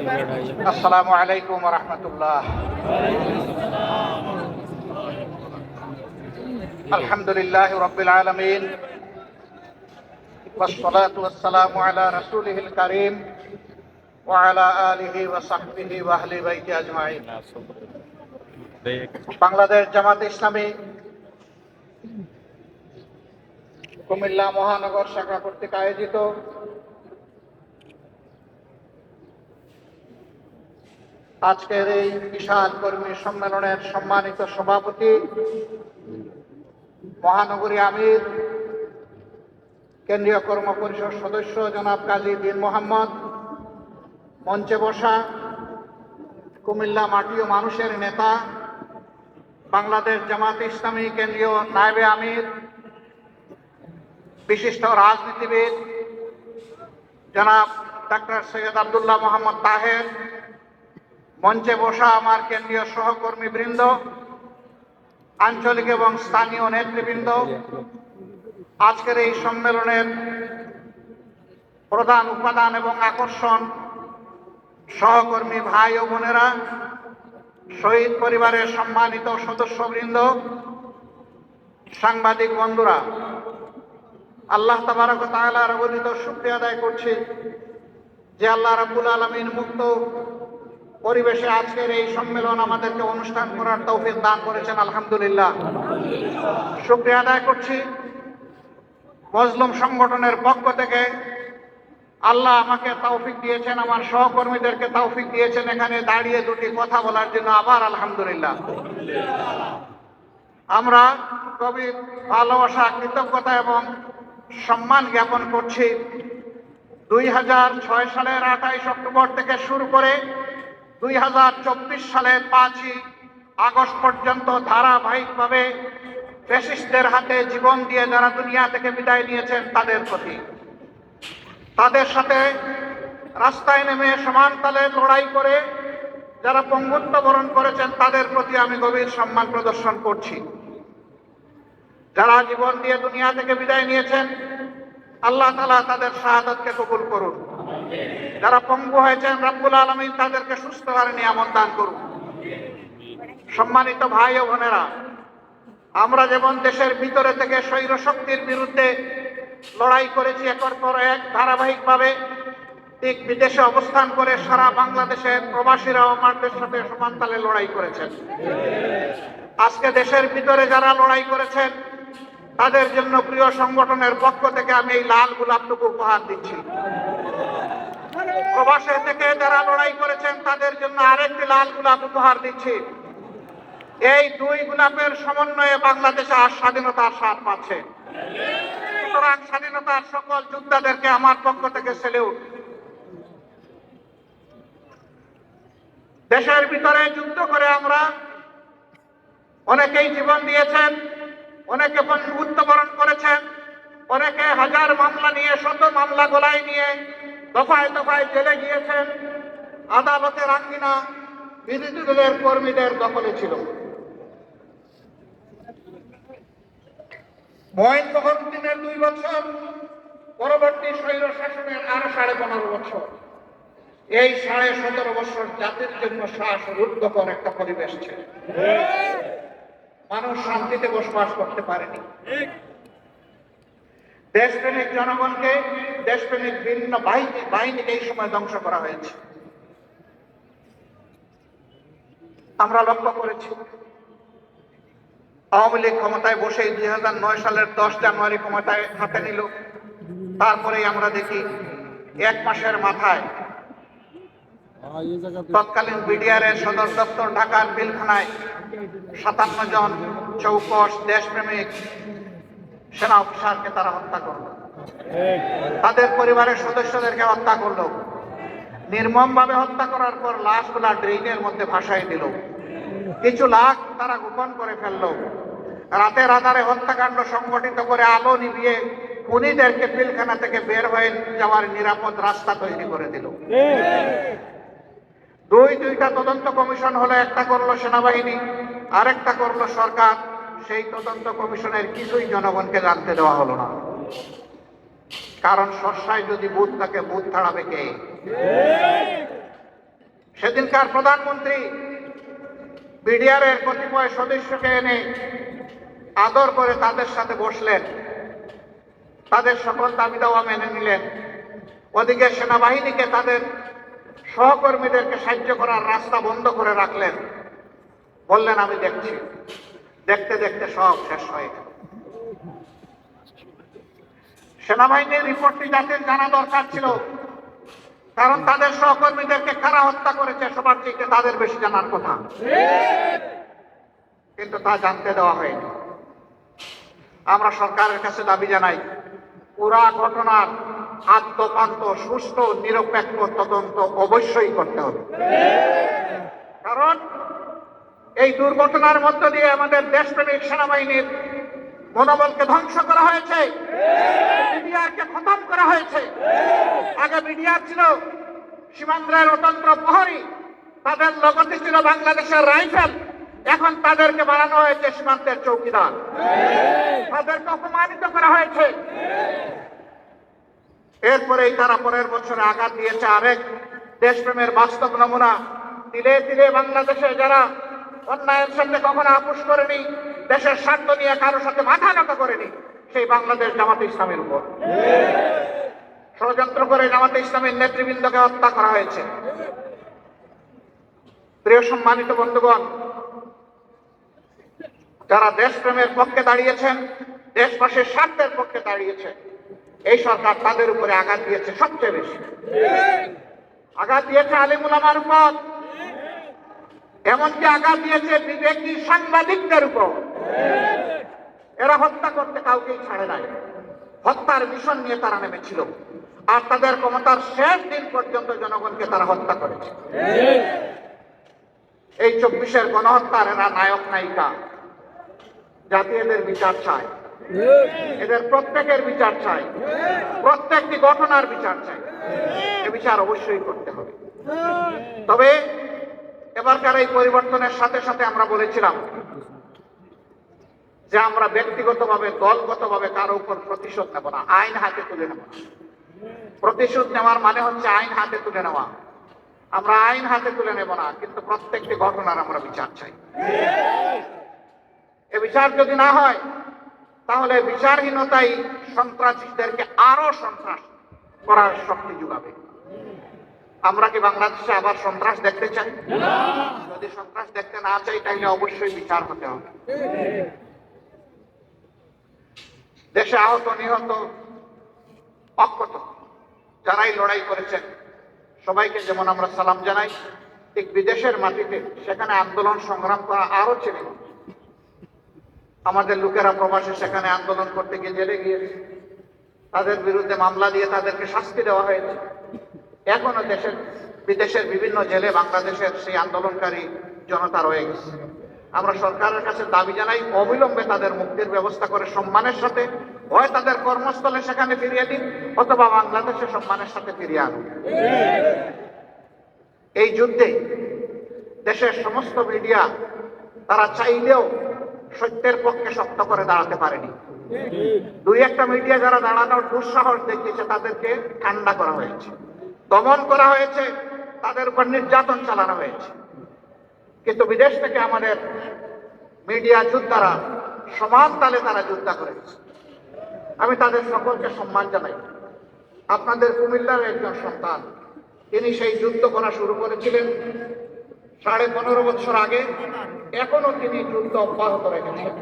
আসসালামু আলাইকুম ওয়া রাহমাতুল্লাহ। আলহামদুলিল্লাহি রাব্বিল আলামিন ওয়াসসালাতু ওয়াসসালামু আলা রাসূলিহিল কারীম ওয়া আলা আলিহি ওয়া সাহবিহি ওয়া আহলি বাইতি আজমাইন। বাংলাদেশ জামাত ইসলামী কুমিল্লা মহানগর শাখা কর্তৃক আয়োজিত আজকের এই বিশাল কর্মী সম্মেলনের সম্মানিত সভাপতি মহানগরী আমির কেন্দ্রীয় কর্ম পরিষদ সদস্য জনাব কাজী বিন মোহাম্মদ, মঞ্চে বসা কুমিল্লা মাটি ও মানুষের নেতা বাংলাদেশ জামাত ইসলামী কেন্দ্রীয় নায়েবে আমির, বিশিষ্ট রাজনীতিবিদ জনাব ডাক্তার সৈয়দ আব্দুল্লাহ মোহাম্মদ তাহের, মঞ্চে বসা আমার কেন্দ্রীয় সহকর্মীবৃন্দ, আঞ্চলিক এবং স্থানীয় নেতৃবৃন্দ, আজকের এই সম্মেলনের প্রধান উপাদান এবং আকর্ষণ সহকর্মী ভাই ও বোনেরা, শহীদ পরিবারের সম্মানিত সদস্যবৃন্দ, সাংবাদিক বন্ধুরা, আল্লাহ তাবারক ওয়া তাআলার অগণিত শুকরিয়া আদায় করছি যে আল্লাহ রাব্বুল আলামিন মুক্ত পরিবেশে আজকের এই সম্মেলন আমাদেরকে অনুষ্ঠান করার তৌফিক দান করেছেন। আলহামদুলিল্লাহ, শুকরিয়া আদায় করছি। মজলুম সংগঠনের পক্ষ থেকে আল্লাহ আমাকে তৌফিক দিয়েছেন, আমার সহকর্মীদেরকে তৌফিক দিয়েছেন এখানে দাঁড়িয়ে দুটি কথা বলার জন্য। আবার আলহামদুলিল্লাহ। আমরা গভীর ভালোবাসা, কৃতজ্ঞতা এবং সম্মান জ্ঞাপন করছি 2006 সালের 28 অক্টোবর থেকে শুরু করে 2024 সালের 5ই আগস্ট পর্যন্ত ধারাবাহিকভাবে ফ্যাসিস্টদের হাতে জীবন দিয়ে যারা দুনিয়া থেকে বিদায় নিয়েছেন তাদের প্রতি, তাদের সাথে রাস্তায় নেমে সমান তালে লড়াই করে যারা পঙ্গুত্ব বরণ করেছেন তাদের প্রতি আমি গভীর সম্মান প্রদর্শন করছি। যারা জীবন দিয়ে দুনিয়া থেকে বিদায় নিয়েছেন আল্লাহ তাআলা তাদের শাহাদাতকে কবুল করুন। যারা পঙ্গু হয়েছেন রব্বুল আলামিন তাদেরকে সুস্থ করে নিয়ামত দান করুন। সম্মানিত ভাই ও বোনেরা, আমরা যেমন দেশের ভিতরে থেকে স্বৈর শক্তির বিরুদ্ধে লড়াই করেছি একের পর এক ধারাবাহিকভাবে, ঠিক বিদেশে অবস্থান করে সারা বাংলাদেশের প্রবাসীরাও আমাদের সাথে সমান তালে লড়াই করেছেন। আজকে দেশের ভিতরে যারা লড়াই করেছেন তাদের জন্য প্রিয় সংগঠনের পক্ষ থেকে আমি এই লাল গোলাপটুকু উপহার দিচ্ছি। প্রবাসে থেকে যারা লড়াই করেছেন তাদের জন্য আরেকটি লাল গোলাপ উপহার দিচ্ছি। এই দুই গোলাপের সমন্বয়ে বাংলাদেশে আজ স্বাধীনতার স্বাদ পাচ্ছে। সুতরাং স্বাধীনতার সকল যোদ্ধাদেরকে আমার পক্ষ থেকে সেলিউট। দেশের ভিতরে যুদ্ধ করে আমরা অনেকেই জীবন দিয়েছেন, অনেকে মৃত্যুবরণ করেছেন, অনেকে হাজার মামলা নিয়ে, শত মামলা গলায় নিয়ে দফায় দফায় জেলে গিয়েছেন। আদালতের আঙ্গিনা বিরোধী দলের কর্মীদের দখলে ছিল। মঈন ফখরুদ্দিনের 2 বছর, পরবর্তী স্বৈর শাসনের আরো 15.5 বছর। এই 17.5 বছর জাতির জন্য শ্বাসরুদ্ধকর একটা পরিবেশ ছিল। মানুষ শান্তিতে বসবাস করতে পারেনি। দেশপ্রেমিক জনগণকে, দেশপ্রেমিক বিভিন্ন বাহিনীকে এই সময় ধ্বংস করা হয়েছে। আমরা লক্ষ্য করেছি আওয়ামী লীগ ক্ষমতায় বসেই 2009 সালের 10 জানুয়ারি ক্ষমতায় হাতে নিল। তারপরেই আমরা দেখি 1 মাসের মাথায় তৎকালীন বিডিআর এর সদর দপ্তর ঢাকার পিলখানায় 57 জন চৌকস দেশপ্রেমিক সেনা অফিসারকে তারা হত্যা করল, তাদের পরিবারের সদস্যদেরকে হত্যা করলো। নির্মমভাবে হত্যা করার পর লাশগুলা ড্রেনের মধ্যে ভাসাই দিল। কিছু লাশ তারা গোপন করে ফেললো। রাতের আধারে হত্যাকাণ্ড সংগঠিত করে আলো নিভিয়ে খুনিদেরকে পিলখানা থেকে বের হয়ে যাওয়ার নিরাপদ রাস্তা তৈরি করে দিল। দুইটা তদন্ত কমিশন হলো, একটা করলো সেনাবাহিনী, আরেকটা করলো সরকার। সেই তদন্ত কমিশনের কিছুই জনগণকে জানতে দেওয়া হলো না। কারণ সরসায় যদি ভূত থাকে, ভূত তাড়াবে কে? সেদিনকার প্রধানমন্ত্রী বিডিআর এর কতিপয় সদস্যকে এনে আদর করে তাদের সাথে বসলেন, তাদের সকল দাবি দাওয়া মেনে নিলেন। ওদিকে সেনাবাহিনীকে তাদের সহকর্মীদেরকে সাহায্য করার রাস্তা বন্ধ করে রাখলেন, বললেন আমি দেখছি। দেখতে দেখতে সব শেষ হয়ে গেল। সেনাবাহিনীর রিপোর্টটি জাতির জানা দরকার ছিল, কারণ তাদের সহকর্মীদেরকে কারা হত্যা করেছে সবার থেকে তাদের বেশি জানার কথা, কিন্তু তা জানতে দেওয়া হয়নি। আমরা সরকারের কাছে দাবি জানাই, পুরা ঘটনার আদ্যপান্ত সুষ্ঠু নিরপেক্ষ তদন্ত অবশ্যই করতে হবে। কারণ এই দুর্ঘটনার মধ্য দিয়ে আমাদের দেশপ্রেমিক সেনাবাহিনীর মনোবলকে ধ্বংস করা হয়েছে, বিডিআরকে খতম করা হয়েছে। আগে বিডিআর ছিল সীমান্তের অতন্ত্র প্রহরী, তাদের লগতে ছিল বাংলাদেশের রাইফেল, এখন তাদেরকে বানানো হয়েছে সীমান্তের চৌকিদার, তাদেরকে অপমানিত করা হয়েছে। এরপরেই তারা পরের বছরে আঘাত দিয়েছে আরেক দেশপ্রেমের বাস্তব নমুনা। তিলে তিলে বাংলাদেশে যারা অন্যায়ের সাথে কখনো আপোষ করেনি, দেশের স্বার্থ নিয়ে কারোর সাথে মাথা নত করেনি, সেই বাংলাদেশ জামাতে ইসলামের উপর ষড়যন্ত্র করে জামাতে ইসলামের নেতৃবৃন্দকে হত্যা করা হয়েছে। প্রিয় সম্মানিত বন্ধুগণ, যারা দেশপ্রেমের পক্ষে দাঁড়িয়েছেন, দেশবাসীর স্বার্থের পক্ষে দাঁড়িয়েছেন, এই সরকার তাদের উপরে আঘাত দিয়েছে সবচেয়ে বেশি। আঘাত দিয়েছে আলিম উলামার উপর, এমনকি আঘাত দিয়েছে বিবেকী সাংবাদিকদের উপর। এরা হত্যা করতে কাউকেই ছাড়ে নাই, হত্যার মিশন নিয়ে তারা নেমেছিল, আর তাদের ক্ষমতার শেষ দিন পর্যন্ত জনগণকে তারা হত্যা করেছে। এই 24-এর গণহত্যার এরা নায়ক নায়িকা। জাতি এদের বিচার চায়, এদের প্রত্যেকের বিচার চাই, প্রত্যেকটি ঘটনার বিচার চাই। এ বিচার অবশ্যই করতে হবে। তবে এবারকার এই পরিবর্তনের সাথে সাথে আমরা বলেছিলাম যে আমরা ব্যক্তিগতভাবে দলগতভাবে কারো উপর প্রতিশোধ নেব না, আইন হাতে তুলে নেব না। প্রতিশোধ নেওয়ার মানে হচ্ছে আইন হাতে তুলে নেওয়া। আমরা আইন হাতে তুলে নেব না, কিন্তু প্রত্যেকটি ঘটনার আমরা বিচার চাই। এ বিচার যদি না হয়, তাহলে বিচারহীনতাই সন্ত্রাসীদেরকে আরো সন্ত্রাস করার শক্তি যোগাবে। আমরা কি বাংলাদেশে আবার সন্ত্রাস দেখতে চাই? যদি সন্ত্রাস দেখতে না চাই, তাহলে অবশ্যই বিচার হতে হবে। দেশে আহত নিহত অক্ষত যারাই লড়াই করেছেন, সবাইকে যেমন আমরা সালাম জানাই, ঠিক বিদেশের মাটিতে সেখানে আন্দোলন সংগ্রাম করা আরো ছিল। আমাদের লোকেরা প্রবাসে সেখানে আন্দোলন করতে গিয়ে জেলে গিয়েছে, তাদের বিরুদ্ধে মামলা দিয়ে তাদেরকে শাস্তি দেওয়া হয়েছে। এখনো বিদেশের বিভিন্ন জেলে বাংলাদেশের সেই আন্দোলনকারী জনতা রয়ে গেছে। আমরা সরকারের কাছে দাবি জানাই, অবিলম্বে তাদের মুক্তির ব্যবস্থা করে সম্মানের সাথে হয় তাদের কর্মস্থলে সেখানে ফিরিয়ে দিন, অথবা বাংলাদেশে সম্মানের সাথে ফিরিয়ে আনুন। এই যুদ্ধে দেশের সমস্ত মিডিয়া তারা চাইলেও সত্যের পক্ষে শক্ত করে দাঁড়াতে পারেনি। দুই একটা মিডিয়া যারা দাঁড়ানোর দুঃসাহস দেখিয়েছে, তাদেরকে ঠান্ডা করা হয়েছে, দমন করা হয়েছে, তাদের উপর নির্যাতন চালানো হয়েছে। কিন্তু বিদেশ থেকে আমাদের মিডিয়া যোদ্ধারা সমান তালে তারা যুদ্ধ করেছে। আমি তাদের সকলকে সম্মান জানাই। আপনাদের কুমিল্লার একজন সন্তান, তিনি সেই যুদ্ধ করা শুরু করেছিলেন 15.5 বছর আগে, এখনো তিনি যুদ্ধ অব্যাহত রেখেছেন।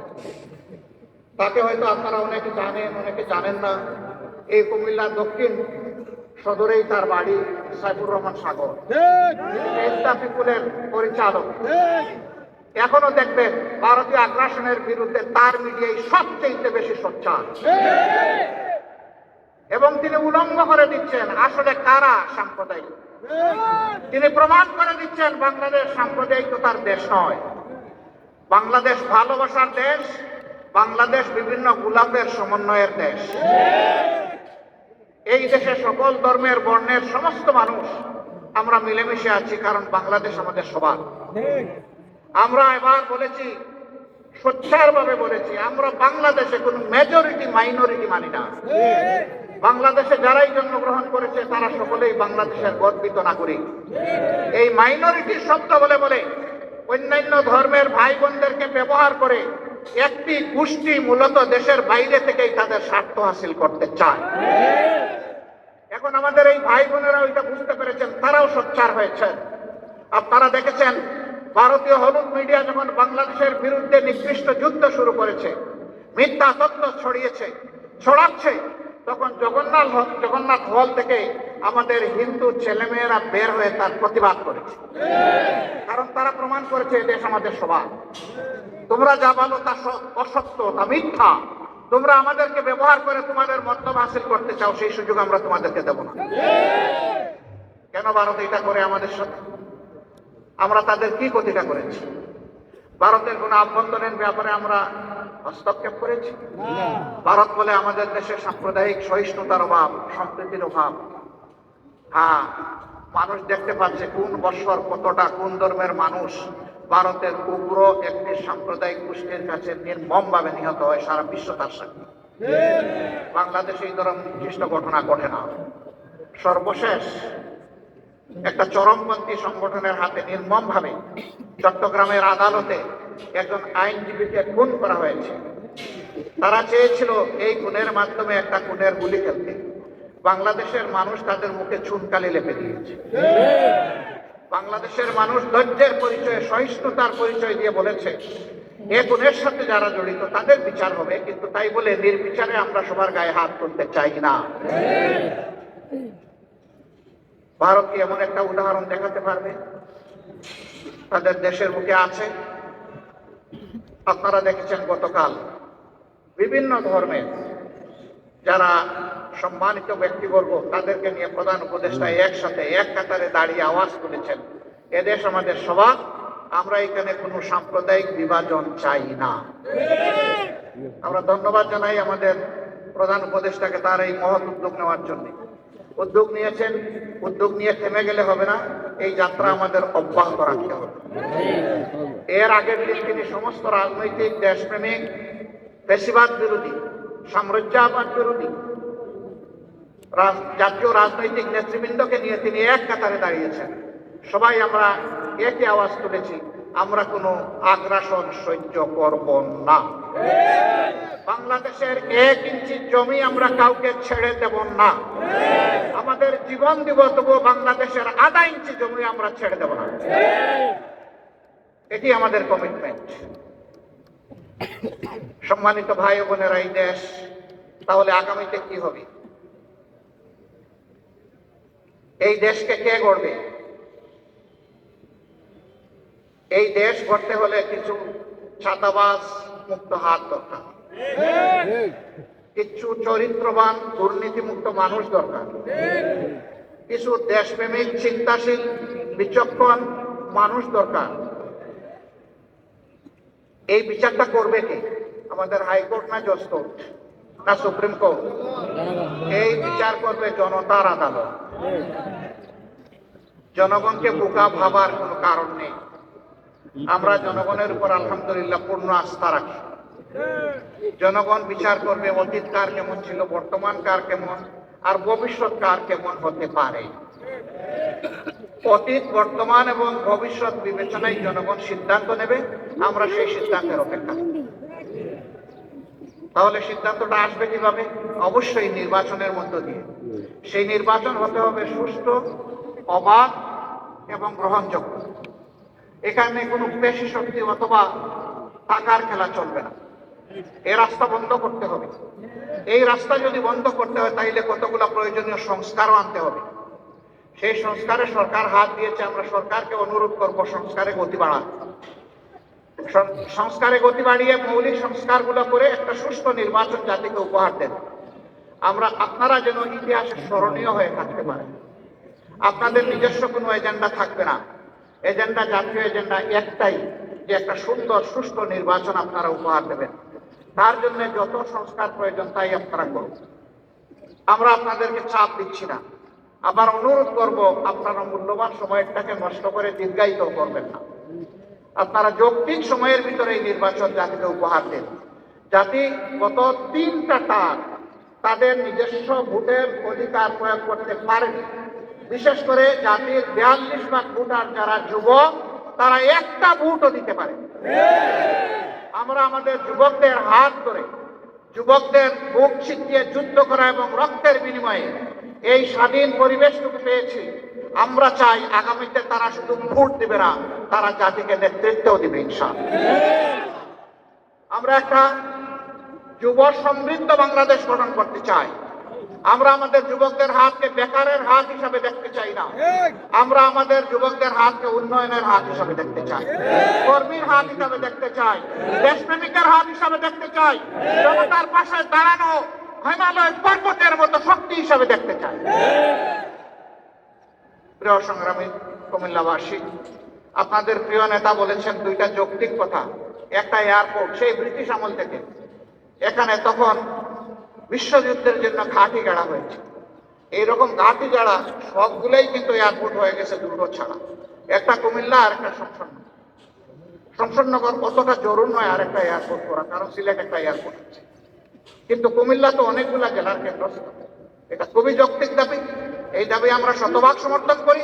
তাকে হয়তো আপনারা অনেকে জানেন, অনেকে জানেন না। এই কুমিল্লার দক্ষিণ সদরেই তার বাড়ি। সাইফুর রহমান সাগর পিপুলের পরিচালক। এখনো দেখবেন ভারতীয় আগ্রাসনের বিরুদ্ধে তার মিডিয়ায় সবচেয়ে বেশি সোচ্চার, এবং তিনি উলঙ্গ করে দিচ্ছেন আসলে কারা সাম্প্রদায়িক। তিনি প্রমাণ করে দিচ্ছেন বাংলাদেশ সাম্প্রদায়িকতার দেশ নয়, বাংলাদেশ ভালোবাসার দেশ, বাংলাদেশ বিভিন্ন গোলাপের সমন্বয়ের দেশ। এই দেশে সকল ধর্মের বর্ণের সমস্ত মানুষ আমরা মিলেমিশে আছি, কারণ বাংলাদেশ আমাদের সবার। আমরা এবার বলেছি, সোচ্চার ভাবে বলেছি, আমরা বাংলাদেশে কোন মেজরিটি মাইনরিটি মানি না। বাংলাদেশে যারাই জন্মগ্রহণ করেছে তারা সকলেই বাংলাদেশের গর্বিত নাগরিক। এই মাইনরিটি শব্দ বলে বলে অন্যান্য ধর্মের ভাই বোনদেরকে ব্যবহার করে একটি গোষ্ঠী মূলত দেশের বাইরে থেকেই তাদের স্বার্থ হাসিল করতে চায়। এখন আমাদের এই ভাই বোনেরা ওইটা বুঝতে পেরেছেন, তারাও সোচ্চার হয়েছেন। আপনারা দেখেছেন ভারতীয় হলুদ মিডিয়া যখন বাংলাদেশের বিরুদ্ধে নিকৃষ্ট যুদ্ধ শুরু করেছে, মিথ্যা তথ্য ছড়াচ্ছে, তখন জগন্নাথ হল থেকে আমাদের হিন্দু ছেলেমেয়েরা বের হয়ে তার প্রতিবাদ করেছে। কারণ তারা প্রমাণ করেছে এদেশ আমাদের সবার। তোমরা যা বলো তা অসত্য, তা মিথ্যা। তোমরা আমাদেরকে ব্যবহার করে তোমাদের মতলব হাসিল করতে চাও, সেই সুযোগ আমরা তোমাদেরকে দেব না। কেন ভারত এটা করে আমাদের সাথে? আমরা তাদের কি ক্ষতিটা করেছি? ভারতের কোন আভ্যন্তরীণ ব্যাপারে আমরা হস্তক্ষেপ করেছি? ভারত বলে আমাদের দেশে সাম্প্রদায়িক সহিষ্ণুতার অভাব, সম্প্রীতির অভাব। হ্যাঁ, মানুষ দেখতে পাচ্ছে কোন বৎসর কতটা কোন ধর্মের মানুষ ভারতের উগ্র একটি সাম্প্রদায়িক গোষ্ঠীর কাছে নির্মমভাবে নিহত হয়। সারা বিশ্ব তার সাক্ষী। বাংলাদেশে এই ধরনের নির্দিষ্ট ঘটনা ঘটে না। সর্বশেষ একটা চরমপন্থী সংগঠনের হাতে নির্মমভাবে চট্টগ্রামের আদালতে একজন আইনজীবীকে খুন করা হয়েছে। তারা চেয়েছিল এই খুনের মাধ্যমে একটা খুনের গুলি খেলতে। বাংলাদেশের মানুষ তাদের মুখে চুনকালি লেপে দিয়েছে। বাংলাদেশের মানুষ ধৈর্যের পরিচয়ে, সহিষ্ণুতার পরিচয় দিয়ে বলেছে এ খুনের সাথে যারা জড়িত তাদের বিচার হবে, কিন্তু তাই বলে নির্বিচারে আমরা সবার গায়ে হাত তুলতে চাই না। ভারত কি এমন একটা উদাহরণ দেখাতে পারবে? তাদের দেশের মুখে আছে। আপনারা দেখেছেন গতকাল বিভিন্ন ধর্মের যারা সম্মানিত ব্যক্তিবর্গ তাদেরকে নিয়ে প্রধান উপদেষ্টা একসাথে এক কাতারে দাঁড়িয়ে আওয়াজ তুলেছেন, এদেশ আমাদের সবার, আমরা এখানে কোনো সাম্প্রদায়িক বিভাজন চাই না। আমরা ধন্যবাদ জানাই আমাদের প্রধান উপদেষ্টাকে তার এই মহৎ উদ্যোগ নেওয়ার জন্য। উদ্যোগ নিয়েছেন, উদ্যোগ নিয়ে থেমে গেলে হবে না, এই যাত্রা আমাদের অব্যাহত রাখতে হবে। এর আগের দিন তিনি সমস্ত রাজনৈতিক দেশপ্রেমিক, ফ্যাসিবাদ বিরোধী, সাম্রাজ্যবাদ বিরোধী জাতীয় রাজনৈতিক নেতৃবৃন্দকে নিয়ে তিনি এক কাতারে দাঁড়িয়েছেন। সবাই আমরা একই আওয়াজ তুলেছি, আমরা কোনো আগ্রাসন সহ্য করব না। বাংলাদেশের 1 ইঞ্চি জমি আমরা কাউকে ছেড়ে দেব না। আমাদের জীবন দিব, তবুও বাংলাদেশের আধা ইঞ্চি জমি আমরা ছেড়ে দেব না। এটি আমাদের কমিটমেন্ট। সম্মানিত ভাই ও বোনেরা, এই দেশ তাহলে আগামীতে কি হবে? এই দেশকে কে গড়বে? এই দেশ গড়তে হলে কিছু ছাতাবাজ মুক্ত হাত দরকার, কিছু চরিত্রবান দুর্নীতিমুক্ত মানুষ দরকার, কিছু দেশপ্রেমিক চিন্তাশীল বিচক্ষণ মানুষ দরকার। এই বিচারটা করবে কে? আমাদের হাইকোর্ট না জজ কোর্ট না সুপ্রিম কোর্ট? এই বিচার করবে জনতার আদালত। জনগণকে বোকা ভাবার কোনো কারণ নেই। আমরা জনগণের উপর আলহামদুলিল্লাহ পূর্ণ আস্থা রাখি। জনগণ বিচার করবে অতীত কার কেমন ছিল, বর্তমান কার কেমন, আর ভবিষ্যৎ কার কেমন হতে পারে। অতীত, বর্তমান এবং ভবিষ্যৎ বিবেচনায় জনগণ সিদ্ধান্ত নেবে। আমরা সেই সিদ্ধান্তের অপেক্ষা। তাহলে সিদ্ধান্তটা আসবে কিভাবে? অবশ্যই নির্বাচনের মধ্য দিয়ে। সেই নির্বাচন হতে হবে সুষ্ঠু, অবাধ এবং গ্রহণযোগ্য। এখানে কোনো পেশি শক্তি অথবা টাকার খেলা চলবে না। এই রাস্তা বন্ধ করতে হবে। এই রাস্তা যদি বন্ধ করতে হয় তাইলে কতগুলো প্রয়োজনীয় সংস্কারও আনতে হবে। সেই সংস্কারে সরকার হাত দিয়েছে। আমরা সরকারকে অনুরোধ করব সংস্কারে গতি বাড়ান। সংস্কারে গতি বাড়িয়ে মৌলিক সংস্কারগুলো করে একটা সুষ্ঠু নির্বাচন জাতিকে উপহার দেন। আপনারা যেন ইতিহাসে স্মরণীয় হয়ে থাকতে পারেন। আপনাদের নিজস্ব কোনো এজেন্ডা থাকবে না। এজেন্ডা, জাতীয় এজেন্ডা একটাই, যে একটা সুন্দর সুষ্ঠু নির্বাচন আপনারা উপহার দেবেন। তার জন্য যত সংস্কার প্রয়োজন তাই আপনারা করুন। আমরা আপনাদেরকে চাপ দিচ্ছি না। আবার অনুরোধ করব, আপনারা মূল্যবান সময়টাকে নষ্ট করে দীর্ঘায়িত করবেন না। আপনারা যৌক্তিক সময়ের ভিতরে এই নির্বাচন জাতিকে উপহার দেন। জাতি গত 3টা টার্ম তাদের নিজস্ব ভোটের অধিকার প্রয়োগ করতে পারেনি। বিশেষ করে জাতির 42 ভাগ ভোটার যারা যুবক, তারা একটা ভোটও দিতে পারে। আমরা আমাদের যুবকদের হাত ধরে, যুবকদের বুক ছিটিয়ে যুদ্ধ করা এবং রক্তের বিনিময়ে এই স্বাধীন পরিবেশটুকু পেয়েছি। আমরা চাই আগামীতে তারা শুধু ভোট দিবে না, তারা জাতিকে নেতৃত্বও দিবে ইনশাআল্লাহ। আমরা একটা যুব সমৃদ্ধ বাংলাদেশ গঠন করতে চাই। আমরা আমাদের যুবকদের হাতকে বেকারের হাত হিসাবে দেখতে চাই না। আমরা আমাদের যুবকদের হাতকে উন্নয়নের হাত হিসাবে দেখতে চাই, কর্মীর হাত হিসাবে দেখতে চাই, দেশপ্রেমিকের হাত হিসাবে দেখতে চাই, জনতার পাশে দাঁড়ানো হিমালয় পর্বতের মতো শক্তি হিসাবে দেখতে চাই। প্রিয় সংগ্রামী কুমিল্লাবাসী, আপনাদের প্রিয় নেতা বলেছেন দুইটা যৌক্তিক কথা। একটা এয়ারপোর্ট, সেই ব্রিটিশ আমল থেকে এখানে তখন বিশ্বযুদ্ধের জন্য ঘাঁটি গাড়া হয়েছে। এইরকম ঘাঁটি গাড়া সবগুলোই কিন্তু এয়ারপোর্ট হয়ে গেছে দুটো ছাড়া, একটা কুমিল্লা আর একটা শমশেরনগর। শমশেরনগর অতটা জরুর নয় আর একটা এয়ারপোর্ট করা, কারণ সিলেট একটা এয়ারপোর্ট আছে, কিন্তু কুমিল্লা তো অনেকগুলা জেলার কেন্দ্রস্থল। এটা খুবই যৌক্তিক দাবি। এই দাবি আমরা শতভাগ সমর্থন করি।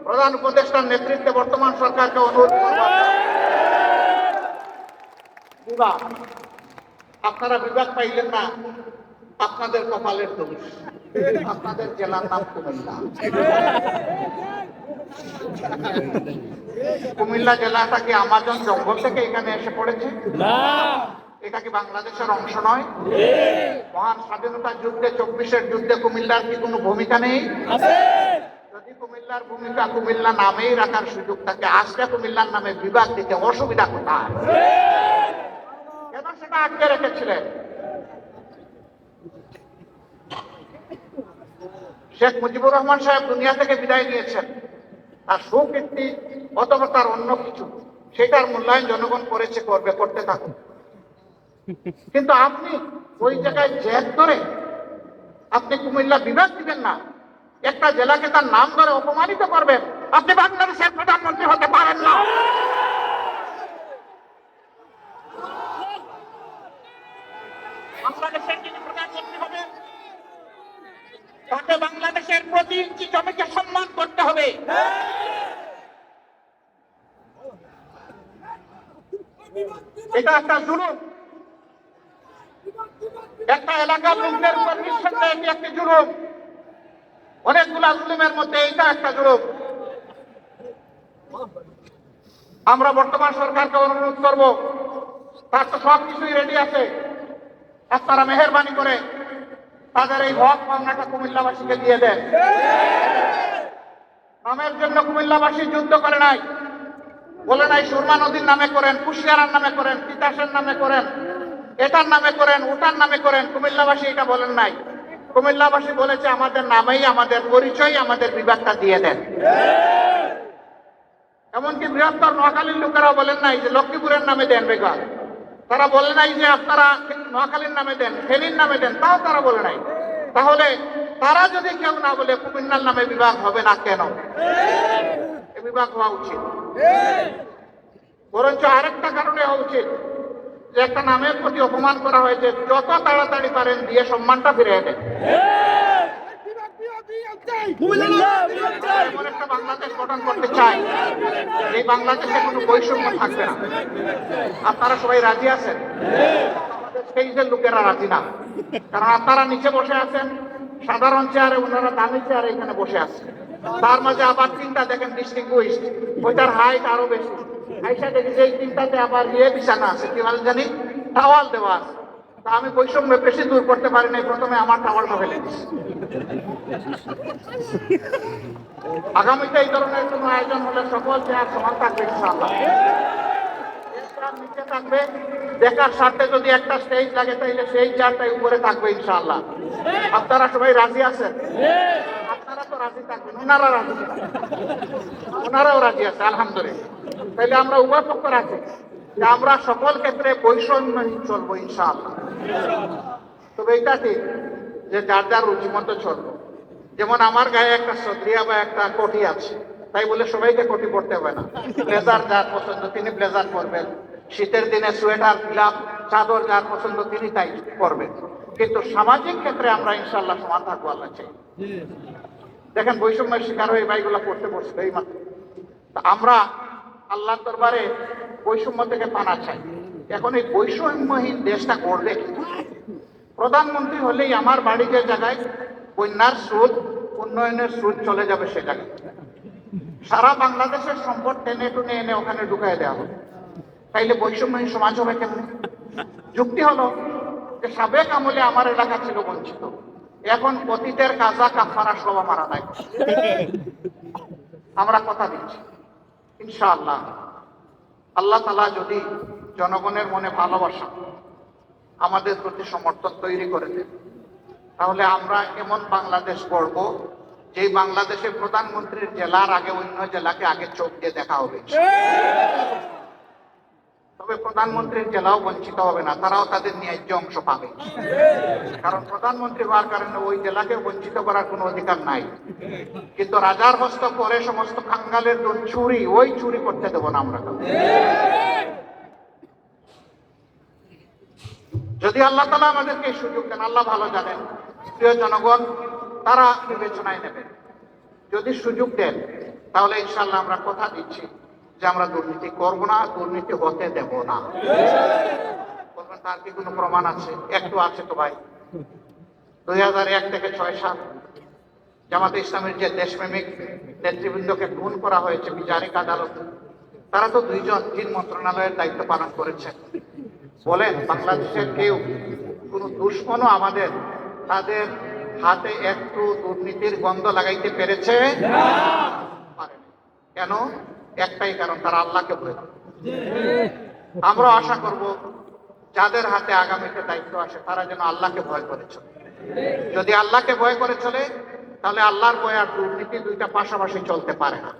প্রধান উপদেষ্টার নেতৃত্বে বর্তমান সরকারকে অনুরোধ করব, বিভাগ, আপনারা বিভাগ পাইলেন না, আপনাদের কপালের দোষ। আপনাদের জেলার নাম কুমিল্লা। কুমিল্লা জেলাটা কি আমাজন জঙ্গল থেকে এখানে এসে পড়েছে? এটা কি বাংলাদেশের অংশ নয়? মহান স্বাধীনতা যুদ্ধে, 24-এর যুদ্ধে কুমিল্লার কি কোনো ভূমিকা নেই? যদি কুমিল্লার ভূমিকা কুমিল্লা নামেই রাখার সুযোগ থাকে, আজকে কুমিল্লার নামে বিভাগ দিতে অসুবিধা কোথায়? কেন সেটা আটকে রেখেছিলেন? শেখ মুজিবুর রহমান সাহেব দুনিয়া থেকে বিদায় নিয়েছেন, তার সুকীর্তি অথবা তার অন্য কিছু, সেটার মূল্যায়ন জনগণ করেছে, করবে, করতে থাকুন। কিন্তু আপনি ওই জায়গায় জেদ ধরে আপনি কুমিল্লা বিভাগ দিবেন না, একটা জেলাকে তার নাম ধরে অপমানিত করবেন। আপনি বাংলাদেশের প্রধানমন্ত্রী হতে পারেন না। বাংলাদেশের যিনি প্রধানমন্ত্রী হবেন, তাকে বাংলাদেশের প্রতি ইঞ্চি জমিকে সম্মান করতে হবে। এটা একটা জুলুম, একটা এলাকার লোকদের উপর নিঃসন্দেহে এটি একটি জুলুম। অনেকগুলা জুলুমের মধ্যে এইটা একটা জুলুম। আমরা বর্তমান সরকারকে অনুরোধ করব, তার তো সবকিছুই রেডি আছে, আপনারা মেহেরবানি করে তাদের এই হক মামলাটা কুমিল্লাবাসীকে দিয়ে দেন। নামের জন্য কুমিল্লাবাসী যুদ্ধ করে নাই, বলে নাই সুরমা নদীর নামে করেন, কুশিয়ারার নামে করেন, তিতাসের নামে করেন, এটার নামে করেন, ওটার নামে করেন। কুমিল্লাবাসী এটা বলেন নাই। কুমিল্লাবাসী বলেছে আমাদের নামেই, আমাদের পরিচয়, আমাদের বিভাগটা দিয়ে দেন। এমনকি বৃহত্তর নোয়াখালীর লোকেরাও বলেন নাই যে লক্ষ্মীপুরের নামে দেন বিভাগ। তারা বলে নাই যে আপনারা নোয়াখালীর নামে দেন, ফেনীর নামে দেন, তাও তারা বলে নাই। তাহলে তারা যদি কেউ না বলে কুমিল্লার নামে বিভাগ হবে না কেন? এ বিভাগ হওয়া উচিত। বরঞ্চ আরেকটা কারণে হওয়া উচিত, যে একটা নামের প্রতি অপমান করা হয়েছে, যত তাড়াতাড়ি পারেন দিয়ে সম্মানটা ফিরিয়ে দেন। এমন একটা বাংলাদেশ গঠন করতে চাই, এই বাংলাদেশে কোনো বৈষম্য থাকবে না। আপনারা সবাই রাজি আছেন? সেই যে লোকেরা রাজি না, কারণ আপনারা নিচে বসে আছেন সাধারণ চেয়ারে, ওনারা দামি চেয়ারে এখানে বসে আছেন। তার মাঝে আবার তিনটা দেখেন ডিস্টিংগুইশড, ওইটার হাইট আরো বেশি। আইসা দেখি যে এই তিনটাতে আবার বিছানা আছে, কি বলে জানি, টাওয়াল দেওয়া আছে। তা আমি বৈষম্য বেশি দূর করতে পারি নাই, প্রথমে আমার টাওয়ালটা ফেলে দিচ্ছি। আগামীতে এই ধরনের কোনো আয়োজন হলে সকল চেয়ার সমান থাকবে ইনশাআল্লাহ। নিচে থাকবে, দেখার স্বার্থে যদি একটা স্টেজ লাগে তাহলে সেই চেয়ারটাই উপরে থাকবে ইনশাআল্লাহ। আপনারা সবাই রাজি আছেন? আপনারা তো রাজি থাকবেন, ওনারা রাজি, ওনারাও রাজি আছে আলহামদুলিল্লাহ। তাহলে আমরা উভয় পক্ষ রাজি যে আমরা সকল ক্ষেত্রে বৈষম্যহীন চলবো ইনশাআল্লাহ। তবে এটা ঠিক যে যার যার রুচি মতো চলবো। যেমন আমার গায়ে একটা সদরিয়া বা একটা কোটি আছে, তাই বলে সবাইকে কোটি পড়তে হবে না। ব্লেজার যার পছন্দ তিনি ব্লেজার পরবেন, শীতের দিনে সোয়েটার, গ্লাভ চাদর যার পছন্দ তিনি তাই করবেন, কিন্তু সামাজিক ক্ষেত্রে আমরা ইনশাআল্লাহ সমান থাকবো আল্লাহ চাই। দেখেন বৈষম্যের শিকার হয়ে ভাইগুলা পড়তে বসবে এই মাত্র। আমরা আল্লাহর দরবারে বৈষম্য থেকে পানা চাই। এখন এই বৈষম্যহীন দেশটা করবে কি? প্রধানমন্ত্রী হলেই আমার বাড়ি যে জায়গায় বন্যার সুদ, উন্নয়নের সুদ চলে যাবে সে জায়গায়, সারা বাংলাদেশের সম্পদ টেনে টুনে এনে ওখানে ঢুকাই দেওয়া হবে, তাইলে বৈষম্যহীন সমাজ হবে কেন? যুক্তি হলো যে সাবেক আমলে আমার এলাকা ছিল বঞ্চিত, এখন অতীতের কাজা কাফারা সব আমার আদায় করছে। আমরা কথা দিচ্ছি ইনশাআল্লাহ আল্লাহ তাআলা যদি জনগণের মনে ভালোবাসা আমাদের প্রতি সমর্থন তৈরি করে দেন, তাহলে আমরা এমন বাংলাদেশ গড়ব যে বাংলাদেশে প্রধানমন্ত্রীর জেলার আগে অন্য জেলাকে আগে চোখ দিয়ে দেখা হবে। তবে প্রধানমন্ত্রীর জেলাও বঞ্চিত হবে না, তারাও তাদের ন্যায্য অংশ পাবে, কারণ প্রধানমন্ত্রী হওয়ার কারণে ওই জেলাকে বঞ্চিত করার কোনো অধিকার নাই। কিন্তু রাজার হস্ত করে সমস্ত কাঙ্গালের চুরি, ওই চুরি করতে দেবো না আমরা। যদি আল্লাহ তাআলা আমাদেরকে এই সুযোগ দেন, আল্লাহ ভালো জানেন, প্রিয় জনগণ তারা বিবেচনায় নেবেন। যদি সুযোগ দেন তাহলে ইনশাআল্লাহ আমরা কথা দিচ্ছি যে আমরা দুর্নীতি করব না, দুর্নীতি হতে দেব না। বলবেন তার কি কোনো প্রমাণ আছে? একটু আছে তো ভাই। 2001 থেকে 6-7 জামাতে ইসলামের যে দেশপ্রেমিক নেতৃবৃন্দকে খুন করা হয়েছে বিচারিক আদালতে, তারা তো 2 জন 3 মন্ত্রণালয়ের দায়িত্ব পালন করেছেন। বলেন বাংলাদেশের কেউ কোনো দুশ্মনও আমাদের তাদের হাতে একটু দুর্নীতির গন্ধ লাগাইতে পেরেছে? কেন? একটাই কারণ, তারা আল্লাহকে ভয় করে। আমরা আশা করব যাদের হাতে আগামীতে দায়িত্ব আসে তারা যেন আল্লাহকে ভয় করে চলে। যদি আল্লাহকে ভয় করে চলে তাহলে আল্লাহর ভয় আর দুর্নীতি দুইটা পাশাপাশি চলতে পারে না।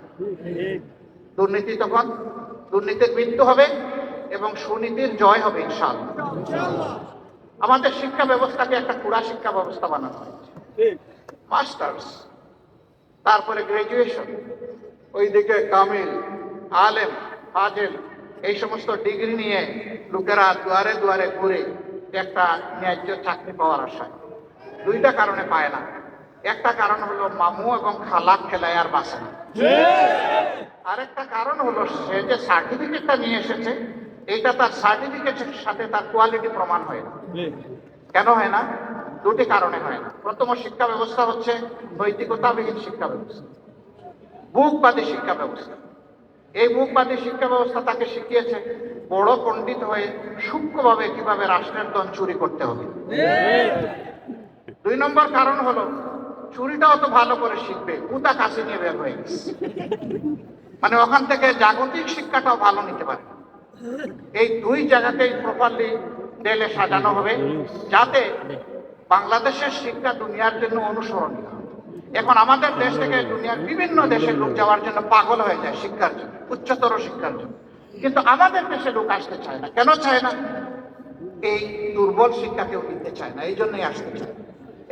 দুর্নীতি তখন দুর্নীতির মৃত্যু হবে এবং সুনীতির জয় হবে ইনশাআল্লাহ। আমাদের শিক্ষা ব্যবস্থাকে একটা পুরা শিক্ষা ব্যবস্থা বানানো হয়েছে। মাস্টার্স, তারপরে গ্রাজুয়েশন, ওইদিকে কামিল, আলেম, ফাজেল, এই সমস্ত ডিগ্রি নিয়ে লোকেরা দুয়ারে দুয়ারে ঘুরে একটা ন্যায্য চাকরি পাওয়ার আশায়। 2টা কারণে পায় না। একটা কারণ হলো মামু এবং খালা খেলায় আর বাসে না। আরেকটা কারণ হলো সে যে সার্টিফিকেটটা নিয়ে এসেছে এইটা তার সার্টিফিকেটের সাথে তার কোয়ালিটি প্রমাণ হয় না। কেন হয় না? 2টি কারণে হয় না। প্রথম শিক্ষা ব্যবস্থা হচ্ছে নৈতিকতাবিহীন শিক্ষা ব্যবস্থা, বুকবাদী শিক্ষা ব্যবস্থা। এই বুকবাদী শিক্ষা ব্যবস্থা তাকে শিখিয়েছে বড় পণ্ডিত হয়ে সূক্ষ্মভাবে কিভাবে রাষ্ট্রের ধন চুরি করতে হবে। 2 নম্বর কারণ হলো চুরিটাও তো ভালো করে শিখবে, কুতা কাছে নিয়ে বের হয়ে গেছে, মানে ওখান থেকে জাগতিক শিক্ষাটাও ভালো নিতে পারে। এই 2 জায়গাতেই প্রপারলি দেলে সাজানো হবে যাতে বাংলাদেশের শিক্ষা দুনিয়ার জন্য অনুসরণীয়। এখন আমাদের দেশ থেকে দুনিয়ার বিভিন্ন দেশে লোক যাওয়ার জন্য পাগল হয়ে যায় শিক্ষার জন্য, উচ্চতর শিক্ষার জন্য, কিন্তু আমাদের দেশে লোক আসতে চায় না। কেন চায় না? এই দুর্বল শিক্ষা কেউ নিতে চায় না, এই জন্যই আসতে চায়।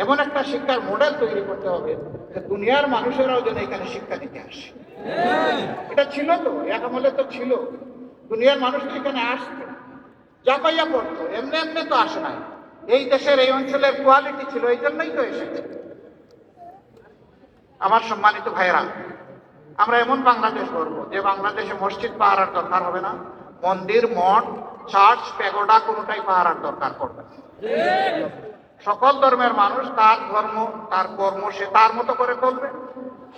এমন একটা শিক্ষার মডেল তৈরি করতে হবে যে দুনিয়ার মানুষেরাও যেন এখানে শিক্ষা নিতে আসে। এটা ছিল তো, এক আমলে তো ছিল, দুনিয়ার মানুষ তো এখানে আসতো, যা পাইয়া পড়তো, এমনি এমনি তো আসে নাই। এই দেশের এই অঞ্চলের কোয়ালিটি ছিল, এই জন্যই তো এসেছে। আমার সম্মানিত ভাইয়েরা, আমরা এমন বাংলাদেশ গড়ব যে বাংলাদেশে মসজিদ পাহারার দরকার হবে না, মন্দির, মঠ, চার্চ, প্যাগোডা কোনোটাই পাহারার দরকার পড়বে না। সকল ধর্মের মানুষ তার ধর্ম, তার কর্ম সে তার মতো করে করবে,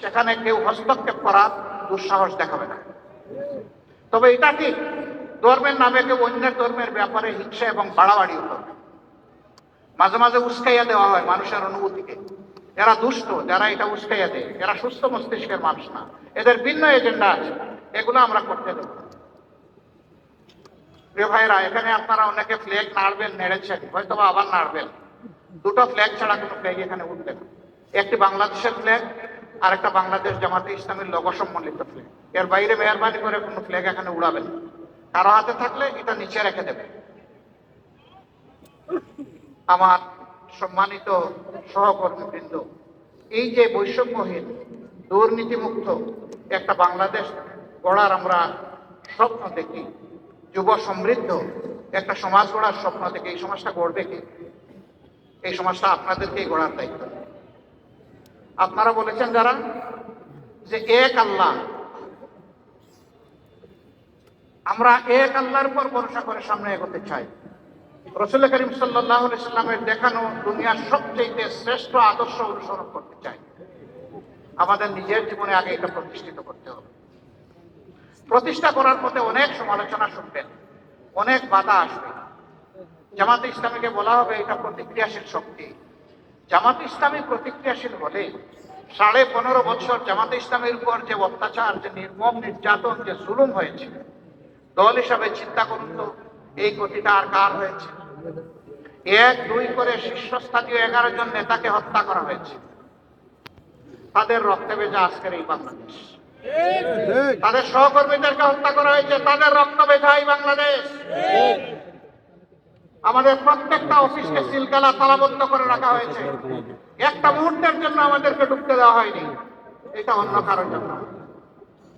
সেখানে কেউ হস্তক্ষেপ করার দুঃসাহস দেখাবে না। তবে এটা ঠিক, ধর্মের নামে কেউ অন্যের ধর্মের ব্যাপারে হিংসা এবং বাড়াবাড়িও করবে। মাঝে মাঝে উস্কাইয়া দেওয়া হয় মানুষের অনুভূতিকে। এরা দুষ্ট, যারা এটা উস্কাইয়া দেয় এরা সুস্থ মস্তিষ্কের মানুষ না, এদের ভিন্ন এজেন্ডা আছে, এগুলো আমরা করতে দেব। প্রিয় ভাইরা, এখানে আপনারা অনেকে ফ্ল্যাগ নাড়বেন, নেড়েছেন, হয়তো বা আবার নাড়বেন। 2টো ফ্ল্যাগ ছাড়া কোনো ফ্ল্যাগ এখানে উঠবে না। একটি বাংলাদেশের ফ্ল্যাগ আর একটা বাংলাদেশ জামাতে ইসলামের লোগো সম্বলিত ফ্ল্যাগ। এর বাইরে মেহরবানি করে কোনো ফ্ল্যাগ এখানে উড়াবেন। কারো হাতে থাকলে এটা নিচে রেখে দেবে। আমার সম্মানিত সহকর্মীবৃন্দ, এই যে বৈষম্যহীন দুর্নীতিমুক্ত একটা বাংলাদেশ গড়ার আমরা স্বপ্ন দেখি, যুব সমৃদ্ধ একটা সমাজ গড়ার স্বপ্ন থেকে এই সমাজটা গড়বে কে? এই সমাজটা আপনাদেরকেই গড়ার দায়িত্ব। আপনারা বলেছেন যারা যে এক আল্লাহ, আমরা এক আল্লাহর উপর ভরসা করে সামনে এগোতে চাই। রাসূল করিম সাল্লাল্লাহু আলাইহি সাল্লামের দেখানো দুনিয়ার সবচেয়ে শ্রেষ্ঠ আদর্শ অনুসরণ করতে চাই। আমাদের নিজের জীবনে আগে এটা প্রতিষ্ঠিত করতে হবে। প্রতিষ্ঠা করার পথে অনেক সমালোচনা শুনবেন, অনেক বাধা আসবে। জামাতে ইসলামীকে বলা হবে এটা প্রতিক্রিয়াশীল শক্তি। জামাতে ইসলামী প্রতিক্রিয়াশীল হলে 15.5 বছর জামাতে ইসলামীর উপর যে অত্যাচার, যে নির্মম নির্যাতন, যে জুলুম হয়েছে, দল হিসাবে চিন্তা করুন তো এই গতিটা আর কার হয়েছে? 1-2 করে শীর্ষস্থানীয় 11 জন নেতাকে হত্যা করা হয়েছে। তাদের রক্তে ভেজা আজকের এই বাংলাদেশ। তাদের সহকর্মীদেরকে হত্যা করা হয়েছে, তাদের রক্ত ভেজা এই বাংলাদেশ। আমাদের প্রত্যেকটা অফিসকে সিলগালা তালাবদ্ধ করে রাখা হয়েছে। একটা মুহূর্তের জন্য আমাদেরকে ঢুকতে দেওয়া হয়নি, এটা অন্য কারোর জন্য।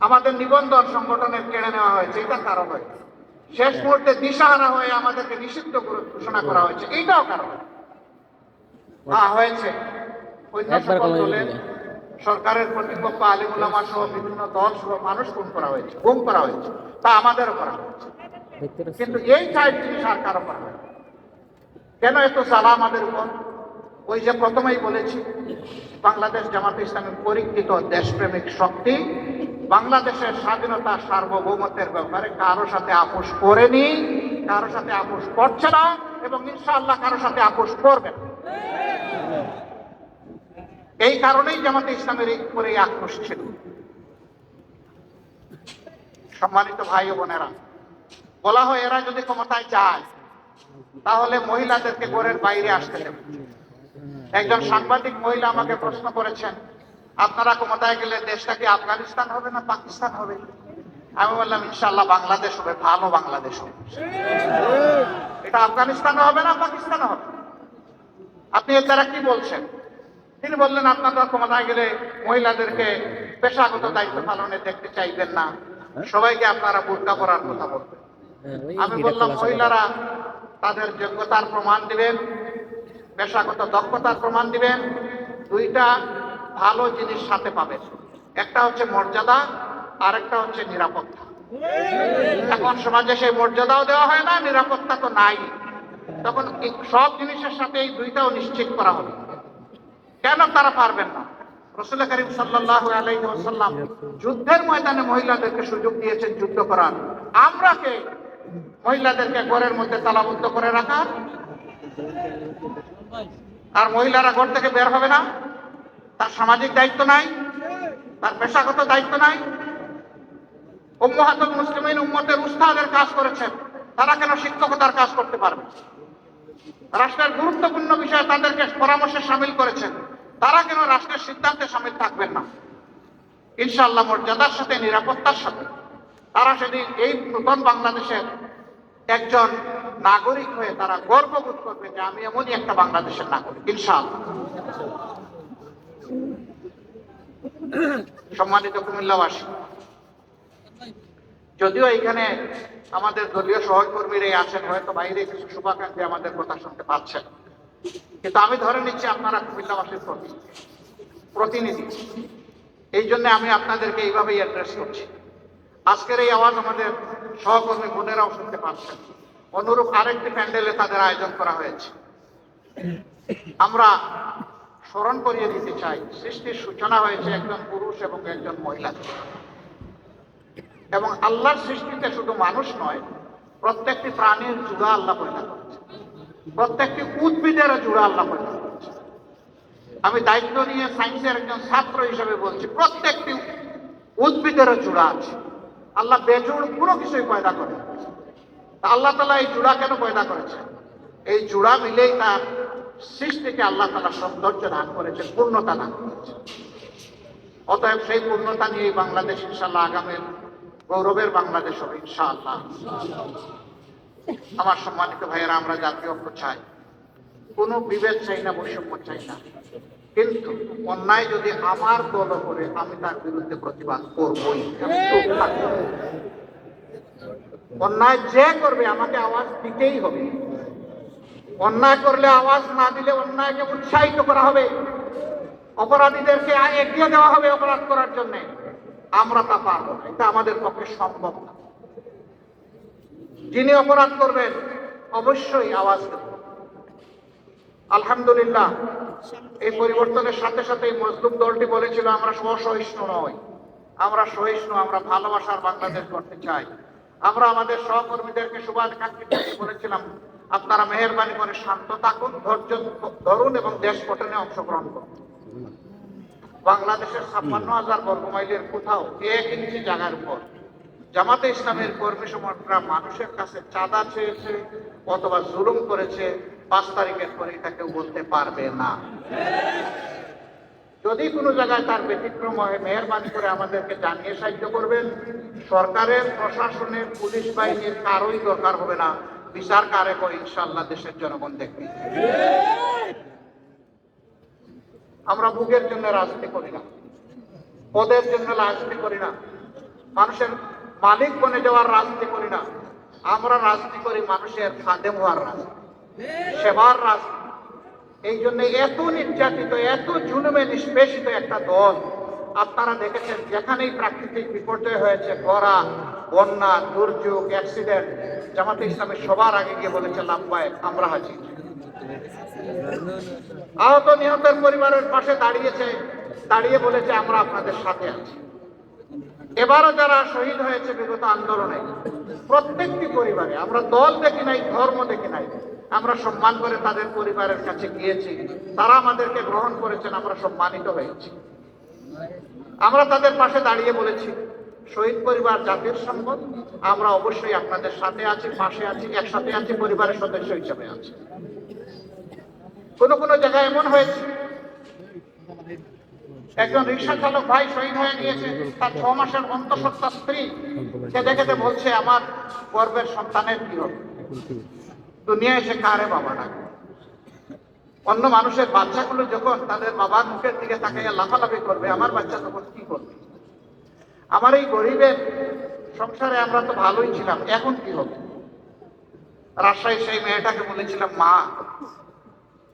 আমাদের নিবন্ধন সংগঠনের কেড়ে নেওয়া হয়েছে, এটা কারো হয়েছে। শেষ মুহূর্তে দিশাহারা হয়ে আমাদেরকে নিষিদ্ধ ঘোষণা করা হয়েছে, এইটাও কারো হয়েছে। অন্য সকল দলের সরকারের কর্তৃপক্ষ, আলিম উলামা সহ বিভিন্ন দল সহ মানুষ গুম করা হয়েছে, তা আমাদেরও করা হয়েছে। কিন্তু এই 4 জিনিস আর কারো করা হয়েছে। কেন এত জ্বালা আমাদের উপর? ওই যে প্রথমেই বলেছি, বাংলাদেশ জামাতে ইসলামের পরীক্ষিত দেশপ্রেমিক শক্তি বাংলাদেশের স্বাধীনতা সার্বভৌমত্বের ব্যাপারে কারো সাথে আপোষ করেনি, কারো সাথে আপোষ করছে না, এবং ইনশাআল্লাহ কারো সাথে আপোষ করবে না। এই কারণেই জামাতে ইসলামের উপরে আক্রোশ ছিল। সম্মানিত ভাই ও বোনেরা, বলা হয় এরা যদি ক্ষমতায় যায় তাহলে মহিলাদেরকে ঘরের বাইরে আসতে দেবে। একজন সাংবাদিক মহিলা আমাকে প্রশ্ন করেছেন, আপনারা ক্ষমতায় গেলে দেশটা কি আফগানিস্তান হবে না পাকিস্তান হবে? আমি বললাম ইনশাআল্লাহ বাংলাদেশ হবে, ভালো বাংলাদেশ হবে। এটা আফগানিস্তানও হবে না পাকিস্তানও হবে। আপনি এর দ্বারা কি বলছেন? তিনি বললেন আপনারা ক্ষমতায় গেলে মহিলাদেরকে পেশাগত দায়িত্ব পালনে দেখতে চাইবেন না, সবাইকে আপনারা বোরকা পরার কথা বলবেন। আমি বললাম মহিলারা তাদের যোগ্যতার প্রমাণ দিবেন, পেশাগত দক্ষতার প্রমাণ দিবেন। 2টা ভালো জিনিস সাথে পাবেন, একটা হচ্ছে মর্যাদা, আর একটা হচ্ছে নিরাপত্তা। এখন সমাজে সেই মর্যাদাও দেওয়া হয় না, নিরাপত্তা তো নাই। তখন সব জিনিসের সাথে এই 2টাও নিশ্চিত করা হবে। কেন তারা পারবেন না? রাসূল করিম সাল্লাল্লাহু আলাইহি ওয়াসাল্লাম যুদ্ধের ময়দানে মহিলাদেরকে সুযোগ দিয়েছেন যুদ্ধ করার। আমরা কে মহিলাদেরকে ঘরের মধ্যে তালাবদ্ধ করে রাখা? আর মহিলারা ঘর থেকে বের হবে না? তার সামাজিক দায়িত্ব নাই, তার পেশাগত দায়িত্ব নাই? উম্মাহাতুল মুসলিমিন উম্মতের উস্তাদের কাজ করেছেন, তারা কেন শিক্ষকতার কাজ করতে পারবে? রাষ্ট্রের গুরুত্বপূর্ণ বিষয়ে তাদেরকে পরামর্শে সামিল করেছেন, তারা কেন রাষ্ট্রের সিদ্ধান্তে সামিল থাকবেন না? ইনশাআল্লাহ মর্যাদার সাথে, নিরাপত্তার সাথে তারা সেদিন এই নতুন বাংলাদেশের একজন নাগরিক হয়ে তারা গর্ববোধ করবে যে আমি এমনই একটা বাংলাদেশের নাগরিক ইনশাআল্লাহ। সম্মানিত কুমিল্লাবাসী, যদিও এখানে আমাদের দলীয় সহকর্মীরাই আছেন, হয়তো বাইরে কিছু শুভাকাঙ্ক্ষী আমাদের কথা শুনতে পাচ্ছেন, কিন্তু আমি ধরে নিচ্ছি আপনারা কুমিল্লাবাসীর প্রতিনিধি। এই জন্য আমি আপনাদেরকে এইভাবেই অ্যাড্রেস করছি। আজকের এই আওয়াজ আমাদের সহকর্মী বোনেরাও শুনতে পাচ্ছেন। অনুরূপ আরেকটি প্যান্ডেলে তাদের আয়োজন করা হয়েছে। আমরা স্মরণ করিয়ে দিতে চাই, সৃষ্টির সূচনা হয়েছে একজন পুরুষ এবং একজন মহিলা। এবং আল্লাহর সৃষ্টিতে শুধু মানুষ নয়, প্রত্যেকটি প্রাণীর জুড়া আল্লাহ পয়দা করেছে, প্রত্যেকটি উদ্ভিদের জুড়া আল্লাহ পয়দা করেছে। আমি দায়িত্ব নিয়ে সায়েন্সের একজন ছাত্র হিসেবে বলছি, প্রত্যেকটি উদ্ভিদের জুড়া আছে। আল্লাহ বেজুড় পুরো কিছুই পয়দা করে। আল্লাহ তাআলা এই জুড়া কেন পয়দা করেছে? এই জুড়া মিলেই তার সৃষ্টিকে আল্লাহ তাআলা সৌন্দর্য দান করেছে, পূর্ণতা দান করেছে। অতএব সেই পূর্ণতা নিয়ে বাংলাদেশ ইনশাআল্লাহ আগামীর গৌরবের বাংলাদেশ হবে ইনশাআল্লাহ। আমার সম্মানিত ভাইয়েরা, আমরা জাতীয় ঐক্য চাই, কোনো বিভেদ চাই না, বৈষম্য চাই না, কিন্তু অন্যায় যদি আমার দল করে আমি তার বিরুদ্ধে প্রতিবাদ করবই। অন্যায় যে করবে আমাকে আওয়াজ দিতেই হবে। অন্যায় করলে আওয়াজ না দিলে অন্যায়কে উৎসাহিত করা হবে, অপরাধীদেরকে এগিয়ে দেওয়া হবে অপরাধ করার জন্য। আমরা তা পারবো না, এটা আমাদের পক্ষে সম্ভব না। যিনি অপরাধ করবেন অবশ্যই আওয়াজ দেবেন। আলহামদুলিল্লাহ, এই পরিবর্তনের সাথে সাথে মজলুম দলটি বলেছিল আমরা অসহিষ্ণু নই, আমরা সহিষ্ণু, আমরা ভালোবাসার বাংলাদেশ করতে চাই। আমরা আমাদের সহকর্মীদেরকে শুভাকাঙ্ক্ষীদেরকে বলেছিলাম আপনারা মেহেরবানি করে শান্ত থাকুন, ধৈর্য ধরুন এবং দেশ গঠনে অংশগ্রহণ করুন। বাংলাদেশের 56,000 বর্গমাইলের কোথাও 1 ইঞ্চি জায়গার উপর জামাতে ইসলামের কর্মী সমর্থকরা মানুষের কাছে চাঁদা চেয়েছে অথবা জুলুম করেছে 5 তারিখের পরে এটা কেউ বলতে পারবে না। যদি কোনো জায়গায় তার ব্যতিক্রম হয় মেহেরবানি করে আমাদেরকে জানিয়ে সাহায্য করবেন। সরকারের, প্রশাসনের, পুলিশ বাহিনীর কারোই দরকার হবে না, বিচার কারে করে ইনশাআল্লাহ দেশের জনগণ দেখবে। আমরা বুকের জন্য রাজনীতি করি না, পদের জন্য রাজনীতি করি না, মানুষের মালিক বনে যাওয়ার রাজনীতি করি না। আমরা রাজনীতি করি মানুষের খাদেম হওয়ার রাজনীতি, সেবার রাজনীতি। এই জন্য এত নির্যাতিত, এত জুলুমে নিষ্পেষিত একটা দল আপনারা দেখেছেন, যেখানেই প্রাকৃতিক বিপর্যয় হয়েছে, খরা, বন্যা, দুর্যোগ, অ্যাক্সিডেন্ট, জামাতে ইসলামের সবার আগে গিয়ে বলেছে লাম্বায় আমরা হাজির। আহত নিহতের পরিবারের পাশে দাঁড়িয়ে বলেছে আমরা আপনাদের সাথে আছি। এবারও যারা শহীদ হয়েছে বিগত আন্দোলনে প্রত্যেকটি পরিবারে, আমরা দল দেখি নাই, ধর্ম দেখি নাই, আমরা সম্মান করে তাদের পরিবারের কাছে গিয়েছি, তারা আমাদেরকে গ্রহণ করেছেন, আমরা সম্মানিত হয়েছি। আমরা তাদের পাশে দাঁড়িয়ে বলেছি শহীদ পরিবার জাতির সম্পদ, আমরা অবশ্যই আপনাদের সাথে আছি, পাশে আছি, একসাথে আছি, পরিবারের সদস্য হিসেবে আছি। কোন জায়গায় এমন হয়েছে একজন রিক্সা চালক ভাই শহীদ হয়ে গিয়েছে, তার 6 মাসের অন্তঃসত্ত্বা স্ত্রী সে দেখে বলছে আমার গর্ভের সন্তানের কি হবে, দুনিয়া এসে কারে বাবা ডাকে। অন্য মানুষের বাচ্চাগুলো যখন তাদের বাবার মুখের দিকে তাকিয়ে লাফালাফি করবে, আমার বাচ্চা তখন কি করবে? আমার এই গরিবের সংসারে আমরা তো ভালোই ছিলাম, এখন কি হবে? রাজশাহী সেই মেয়েটাকে বলেছিলাম মা,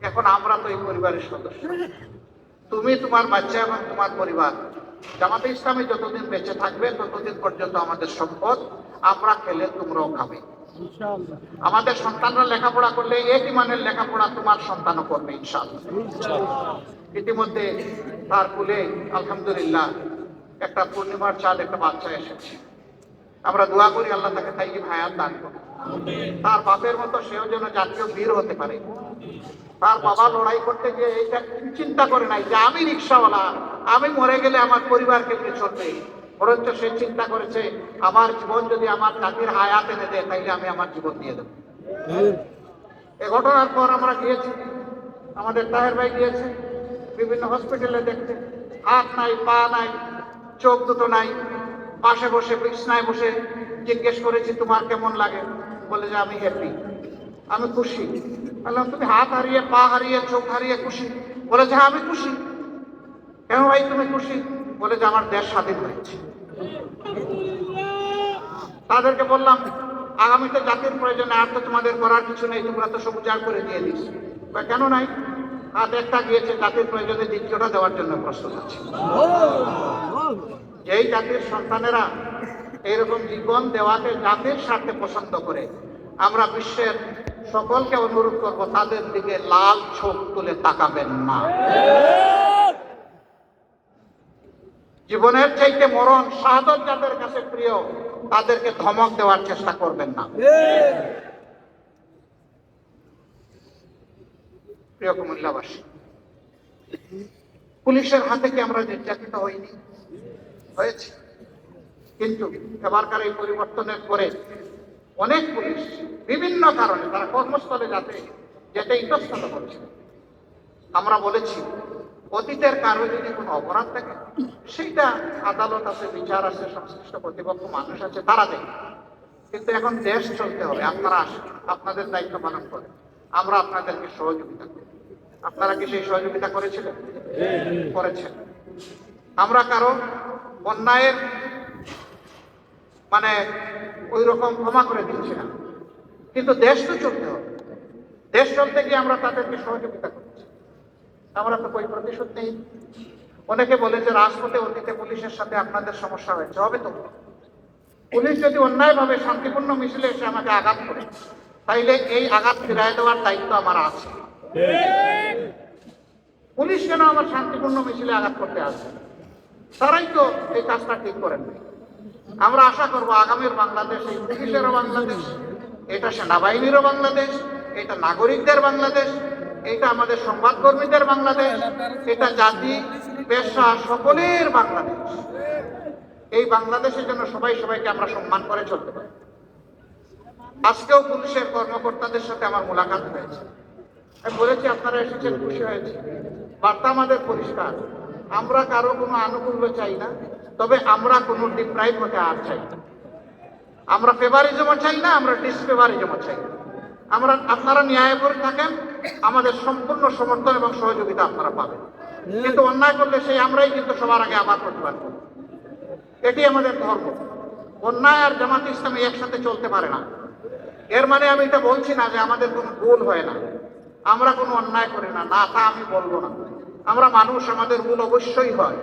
এখন আমরা তো এই পরিবারের সদস্য, তুমি, তোমার বাচ্চা এবং তোমার পরিবার জামাতে ইসলামী যতদিন বেঁচে থাকবে ততদিন পর্যন্ত আমাদের সম্পদ, আমরা খেলে তোমরাও খাবে। আমাদের সন্তানরা লেখাপড়া করলে একই মানের লেখাপড়া তোমার সন্তানও করবে ইনশাআল্লাহ। ইতিমধ্যে তার কুলে আলহামদুলিল্লাহ একটা পূর্ণিমার চাঁদ একটা বাচ্চা এসেছে। আমরা দোয়া করি আল্লাহ তাকে তাইয়্যিব হায়াত দান করুন। তার বাপের মতো সেও যেন জাতীয় বীর হতে পারে। তার বাবা লড়াই করতে গিয়ে এইটা চিন্তা করে নাই যে আমি রিক্সাওয়ালা, আমি মরে গেলে আমার পরিবারকে নিয়ে চলবে, বরঞ্চ সে চিন্তা করেছে আমার জীবন যদি আমার জাতির হায়াত এনে দেয় তাইলে আমি আমার জীবন দিয়ে দেবো। এ ঘটনার পর আমরা গিয়েছি, আমাদের তাহের ভাই গিয়েছে বিভিন্ন হসপিটালে দেখতে, হাত নাই, পা নাই, চোখ দুটো নাই, পাশে বসে বিছনায় বসে জিজ্ঞেস করেছি তোমার কেমন লাগে, বলে যে আমি হ্যাপি, আমি খুশি। বললাম তুমি হাত হারিয়ে, পা হারিয়ে, চোখ হারিয়ে খুশি? বলে যে হ্যাঁ আমি খুশি। কেন ভাই তুমি খুশি? বলে যে আমার দেশ স্বাধীন হয়েছে। তাদেরকে বললাম আগামীতে জাতির প্রয়োজনে আর তো তোমাদের করার কিছু নেই, তোমরা তো সব উজাড় করে দিয়ে দিস। কেন নাই? হাত একটা গিয়েছে, জাতির প্রয়োজনে দ্বিতীয়টা দেওয়ার জন্য প্রস্তুত আছে। যেই জাতির সন্তানেরা এইরকম জীবন দেওয়াকে জাতির স্বার্থে পছন্দ করে, আমরা বিশ্বের সকলকে অনুরোধ করব তাদের দিকে লাল চোখ তুলে তাকাবেন না। জীবনের চাইতে মরণ, শাহাদত যাদের কাছে প্রিয়, তাদেরকে ধমক দেওয়ার চেষ্টা করবেন না। প্রিয় কুমিল্লাবাসী, পুলিশের হাতে কি আমরা নির্যাতিত হইনি? হয়েছে। কিন্তু এবারকার এই পরিবর্তনের পরে অনেক পুলিশ বিভিন্ন কারণে তারা কর্মস্থলে যেতে ইতস্তত করছে। আমরা বলেছি অতীতের কারো যদি কোনো অপরাধ থাকে সেইটা আদালত আছে, বিচার আছে, সংশ্লিষ্ট কর্তৃপক্ষ মানুষ আছে, তারা দেখে। কিন্তু এখন দেশ চলতে হবে, আপনারা আসেন, আপনাদের দায়িত্ব পালন করেন, আমরা আপনাদেরকে সহযোগিতা করি। আপনারা কি সেই সহযোগিতা করেছিলেন? করেছেন। আমরা কারো অন্যায়ের মানে ওই রকম ক্ষমা করে দিচ্ছি না, কিন্তু দেশ তো চলতে হবে। দেশ চলতে গিয়ে আমরা তাদেরকে সহযোগিতা করছি, আমরা তো કોઈ প্রতিশোধ নেই। অনেকে বলে যে রাজপথে অতীতে পুলিশের সাথে আপনাদের সমস্যা হয়েছে, হবে তো। পুলিশ যদি অন্যায়ভাবে শান্তিপূর্ণ মিছিলে এসে আমাকে আঘাত করে, তাইলে এই আঘাত ফিরাই দেওয়ার দায়িত্ব আমার আছে। পুলিশ কেন আমার শান্তিপূর্ণ মিছিলে আঘাত করতে আসবে? তারাই তো এই কাজটা ঠিক করেন। আমরা আশা করব আগামীর বাংলাদেশ এই পুলিশেরও বাংলাদেশ, এটা সেনাবাহিনীরও বাংলাদেশ, এটা নাগরিকদের বাংলাদেশ, এটা আমাদের সংবাদকর্মীদের বাংলাদেশ, এটা জাতি পেশা সকলের বাংলাদেশ। এই বাংলাদেশের জন্য সবাই সবাইকে আমরা সম্মান করে চলতে পারি। আজকেও পুলিশের কর্মকর্তাদের সাথে আমার মোলাকাত হয়েছে, আমি বলেছি আপনারা এসেছেন, খুশি হয়েছে। বার্তা আমাদের পরিষ্কার, আমরা কারো কোনো আনুকূল্য চাই না, তবে আমরা কোনো ডিপ্রাইভ হতে আর চাই না। আমরা ফেভারিজমও চাই না, আমরা ডিসফেভারিজমও চাই না। আমরা আপনারা ন্যায় করে থাকেন, আমাদের সম্পূর্ণ সমর্থন এবং সহযোগিতা আপনারা পাবেন, কিন্তু অন্যায় করলে সেই আমরাই কিন্তু সবার আগে আবার প্রতিবাদ করব। এটি আমাদের ধর্ম। অন্যায় আর জামাত ইসলামী একসাথে চলতে পারে না। এর মানে আমি এটা বলছি না যে আমাদের কোনো ভুল হয় না, আমরা কোনো অন্যায় করি না, না তা আমি বলবো না। আমরা মানুষ, আমাদের ভুল অবশ্যই হয়।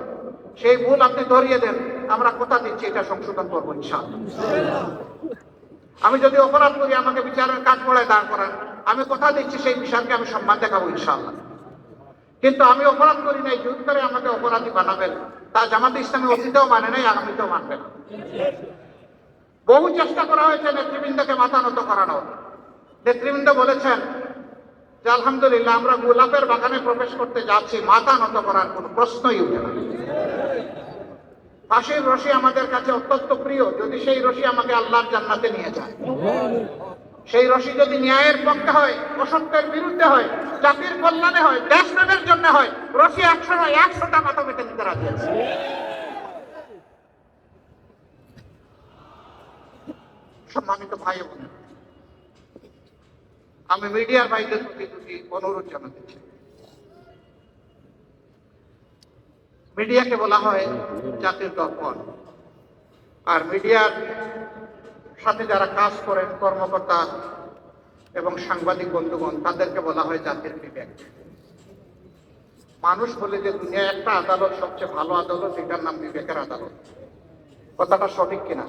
সেই ভুল আপনি ধরিয়ে দেন, আমরা কথা দিচ্ছি এটা সংশোধন করবো ইনশাআল্লাহ। আমি যদি অপরাধ করি আমাকে বিচারের কাঠগড়ায় দাঁড় করান, আমি কথা দিচ্ছি সেই বিচারকে আমি সম্মান দেখাবো ইনশাআল্লাহ। কিন্তু আমি অপরাধ করি নাই, জোর করে আমাকে অপরাধী বানাবেন, তা জামাতে ইসলামী অতীতেও মানে নাই, আগামীতেও মানবে না। বহু চেষ্টা করা হয়েছে নেতৃবৃন্দকে মাথা নত করানোর। নেতৃবৃন্দ বলেছেন যে আলহামদুলিল্লাহ আমরা গোলাপের বাগানে প্রবেশ করতে যাচ্ছি, মাথা নত করার কোনো প্রশ্নই উঠে না। ফাঁসির রশি আমাদের কাছে অত্যন্ত প্রিয়, যদি সেই রশি আমাকে আল্লাহর জান্নাতে নিয়ে যায়, সেই রশি যদি ন্যায়ের পক্ষে হয়, অসত্যের বিরুদ্ধে হয়, জাতির কল্যাণে হয়, দেশ প্রেমের জন্য হয়, রশি 100 নয় 100টা মাথা মেটে নিতে রাজি আছে। সম্মানিত ভাই বোন, আমি মিডিয়ার ভাইদের প্রতি দুটি অনুরোধ জানাতে চাই। মিডিয়াকে বলা হয় জাতির দর্পণ, আর মিডিয়ার সাথে যারা কাজ করেন কর্মকর্তা এবং সাংবাদিক বন্ধুগণ, তাদেরকে বলা হয় জাতির বিবেক। মানুষ বলে যে দুনিয়ায় একটা আদালত সবচেয়ে ভালো আদালত, এটার নাম বিবেকের আদালত। কথাটা সঠিক কিনা?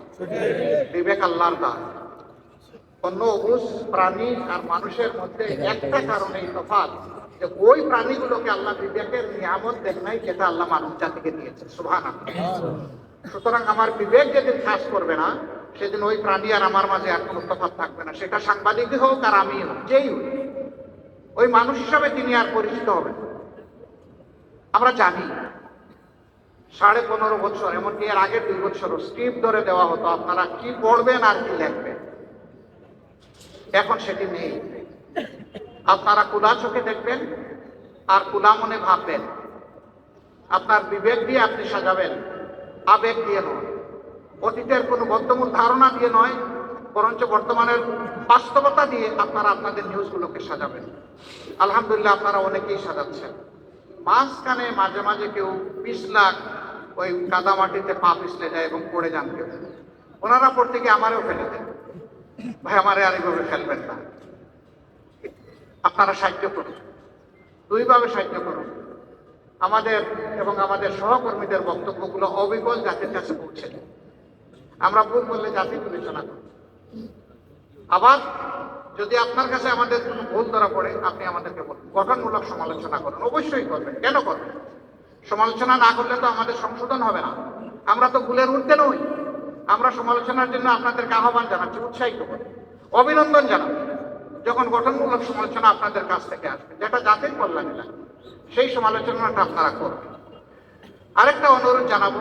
বিবেক আল্লাহর দান। অন্য অবুজ প্রাণী আর মানুষের মধ্যে একটা কারণেই তফাৎ, যে ওই প্রাণীগুলোকে আল্লাহ বিবেকের নিয়ামত দেন নাই, যেটা আল্লাহ মানব জাতিকে দিয়েছে। সুবহানাল্লাহ। সুতরাং আমার বিবেক যেদিন কাজ করবে না, সেদিন ওই প্রাণী আর আমার মাঝে আর কোনো তফাৎ থাকবে না। সেটা সাংবাদিকই হোক আর আমি হোক, যেই হোক, ওই মানুষ হিসাবে তিনি আর পরিচিত হবেন। আমরা জানি 15.5 বছর, এমনকি এর আগের 2 বছরও স্ক্রিপ্ট ধরে দেওয়া হতো, আপনারা কি পড়বেন আর কি লিখবেন। এখন সেটি নেই। আপনারা খোলা চোখে দেখবেন আর খোলা মনে ভাববেন। আপনার বিবেক দিয়ে আপনি সাজাবেন, আবেগ দিয়ে নয়, অতীতের কোনো বদ্ধমূল ধারণা দিয়ে নয়, বরঞ্চ বর্তমানের বাস্তবতা দিয়ে আপনারা আপনাদের নিউজগুলোকে সাজাবেন। আলহামদুলিল্লাহ আপনারা অনেকেই সাজাচ্ছেন। মাঝখানে মাঝে মাঝে কেউ পিছলাক, ওই কাদামাটিতে পা পিছলে যায় এবং পড়ে যান কেউ। ওনারা পড়তে গিয়ে আমারও ফেলে দেন, ভাই আমারে আর এইভাবে ফেলবেন না। আপনারা সাহায্য করুন, দুইভাবে সাহায্য করুন। আমাদের এবং আমাদের সহকর্মীদের বক্তব্যগুলো অবিকল জাতির কাছে পৌঁছে দেন। আমরা ভুল করলে জাতি বিবেচনা করুন। আবার যদি আপনার কাছে আমাদের কোনো ভুল ধরা পড়ে, আপনি আমাদেরকে বলুন, গঠনমূলক সমালোচনা করুন, অবশ্যই করবেন। কেন করবেন? সমালোচনা না করলে তো আমাদের সংশোধন হবে না। আমরা তো ভুলের ঊর্ধ্বে নই। আমরা সমালোচনার জন্য আপনাদেরকে আহ্বান জানাচ্ছি, উৎসাহিত করি, অভিনন্দন জানাবো যখন গঠনমূলক সমালোচনা আপনাদের কাছ থেকে আসবে, যেটা জাতির কল্যাণে লাগে, সেই সমালোচনাটা আপনারা করবেন। আরেকটা অনুরোধ জানাবো,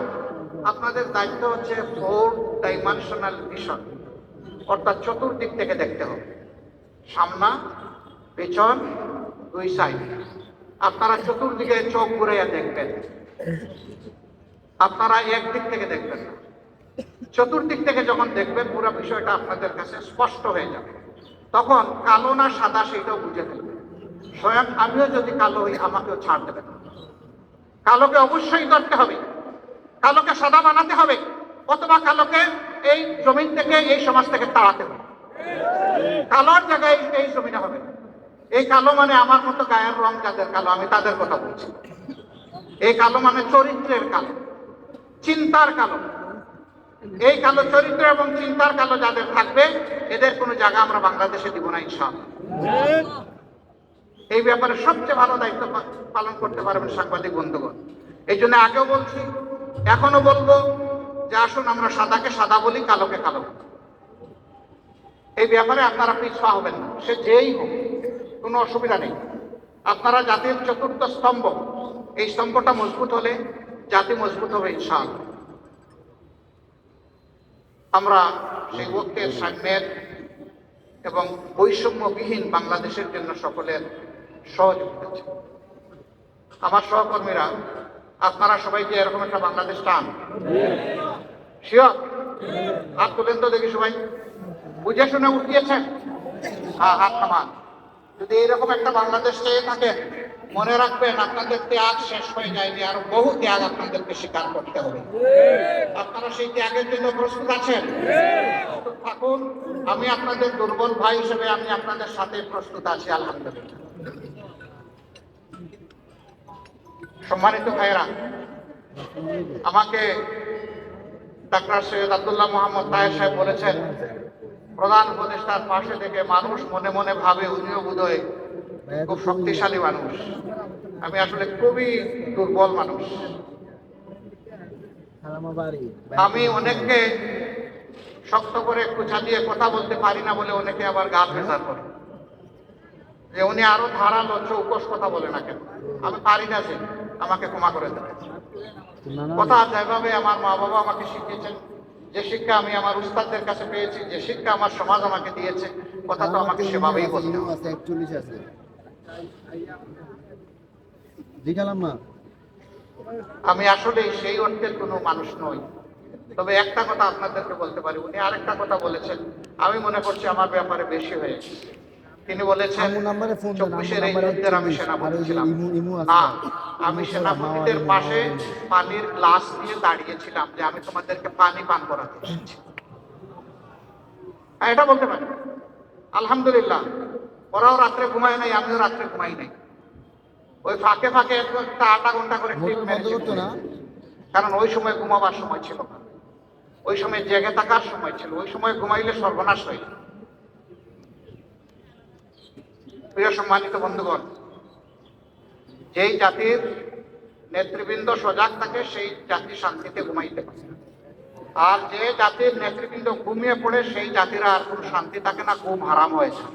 আপনাদের দায়িত্ব হচ্ছে 4 ডাইমেনশনাল ভিশন, অর্থাৎ চতুর্দিক থেকে দেখতে হবে, সামনা, পেছন, 2 সাইড। আপনারা চতুর্দিকে চোখ ঘুরাইয়া দেখবেন। আপনারা একদিক থেকে দেখবেন না, চতুর্দিক থেকে যখন দেখবেন, পুরো বিষয়টা আপনাদের কাছে স্পষ্ট হয়ে যাবে। তখন কালো না সাদা সেটাও বুঝে ফেলবেন। স্বয়ং আমিও যদি কালো হই, আমাকেও ছাড় দেবেন। কালোকে অবশ্যই করতে হবে, কালোকে সাদা বানাতে হবে, অথবা কালোকে এই জমিন থেকে, এই সমাজ থেকে তাড়াতে হবে। কালোর জায়গায় এই জমিনে হবে না। এই কালো মানে আমার মতো গায়ের রং যাদের কালো, আমি তাদের কথা বলছি। এই কালো মানে চরিত্রের কালো, চিন্তার কালো। এই কালো চরিত্র এবং চিন্তার কালো যাদের থাকবে, এদের কোনো জায়গা আমরা বাংলাদেশে দিব না ইনশাআল্লাহ। এই ব্যাপারে সবচেয়ে ভালো দায়িত্ব পালন করতে পারবেন সাংবাদিক বন্ধুগণ। এই জন্য আগেও বলছি, এখনো বলবো যে আসুন আমরা সাদাকে সাদা বলি, কালোকে কালো। এই ব্যাপারে আপনারা পিছপা হবেন না, সে যেই হোক, কোনো অসুবিধা নেই। আপনারা জাতির চতুর্থ স্তম্ভ, এই স্তম্ভটা মজবুত হলে জাতি মজবুত হবে ইনশাআল্লাহ। আমরা সেই ঐক্যের, সাম্যের এবং বৈষম্যবিহীন বাংলাদেশের জন্য সকলের সহযোগিতা চাই। আমার সহকর্মীরা, আপনারা সবাই কি এরকম একটা বাংলাদেশ চান? শিওর? হাত তোলেন তো দেখি সবাই। বুঝে শুনে উঠিয়েছেন? হ্যাঁ, হাত নামান। যদি এইরকম একটা বাংলাদেশ চেয়ে থাকেন, মনে রাখবেন আপনাদের ত্যাগ শেষ হয়ে যায়নি, আরো বহু ত্যাগ আপনাদেরকে স্বীকার করতে হবে। আপনারা সেই ত্যাগের জন্য প্রস্তুত আছেন? থাকুন। আমি আপনাদের দুর্বল ভাই হিসেবে আমি আপনাদের সাথে প্রস্তুত আছি, আলহামদুলিল্লাহ। সম্মানিত ভাইয়েরা, আমাকে ডাক্তার সৈয়দ আব্দুল্লাহ মোহাম্মদ তাহের সাহেব বলেছেন, প্রধান উপদেষ্টার পাশে থেকে মানুষ মনে মনে ভাবে উনিও বোধহয় খুব শক্তিশালী মানুষ। আমি আসলে খুবই দুর্বল মানুষ। আমি অনেককে শক্ত করে কুচা দিয়ে কথা বলতে পারি না বলে অনেকে আবার গাল ভেজাল করে যে উনি আরো ধারালো চৌকস কথা বলে না কেন। আমি পারি না, যে আমাকে ক্ষমা করে দেবে। কথা যেভাবে আমার মা বাবা আমাকে শিখিয়েছেন, যে শিক্ষা আমি আমার উস্তাদদের কাছে পেয়েছি, যে শিক্ষা আমার সমাজ আমাকে দিয়েছে, কথা তো আমাকে সেভাবেই বলতে হবে। আমি আসলে সেই অর্থের কোনো মানুষ নই। তবে একটা কথা আপনাদেরকে বলতে পারি, উনি আরেকটা কথা বলেছেন, আমি মনে করছি আমার ব্যাপারে বেশি হয়েছে। তিনি বলেছেন 24-এর এই যুদ্ধের আমি সেনাপতি ছিলাম না, আমি সেনাপতিদের পাশে পানির গ্লাস নিয়ে দাঁড়িয়েছিলাম যে আমি তোমাদেরকে পানি পান করাতে এসেছি। এটা বলতে পারি আলহামদুলিল্লাহ। ওরাও রাত্রে ঘুমায় নাই, আমিও রাত্রে ঘুমাই নাই। ওই ফাঁকে ফাঁকে একটা 8 ঘন্টা করে টিপ মেরেছি, কারণ ওই সময় ঘুমাবার সময় ছিল না, ওই সময় জেগে থাকার সময় ছিল। ওই সময় ঘুমাইলে সর্বনাশ হয়ে। প্রিয় সম্মানিত বন্ধুগণ, যেই জাতির নেতৃবৃন্দ সজাগ থাকে সেই জাতি শান্তিতে ঘুমাইতে পারে, আর যে জাতির নেতৃবৃন্দ ঘুমিয়ে পড়ে সেই জাতিরা আর কোনো শান্তি থাকে না, ঘুম হারাম হয়েছে।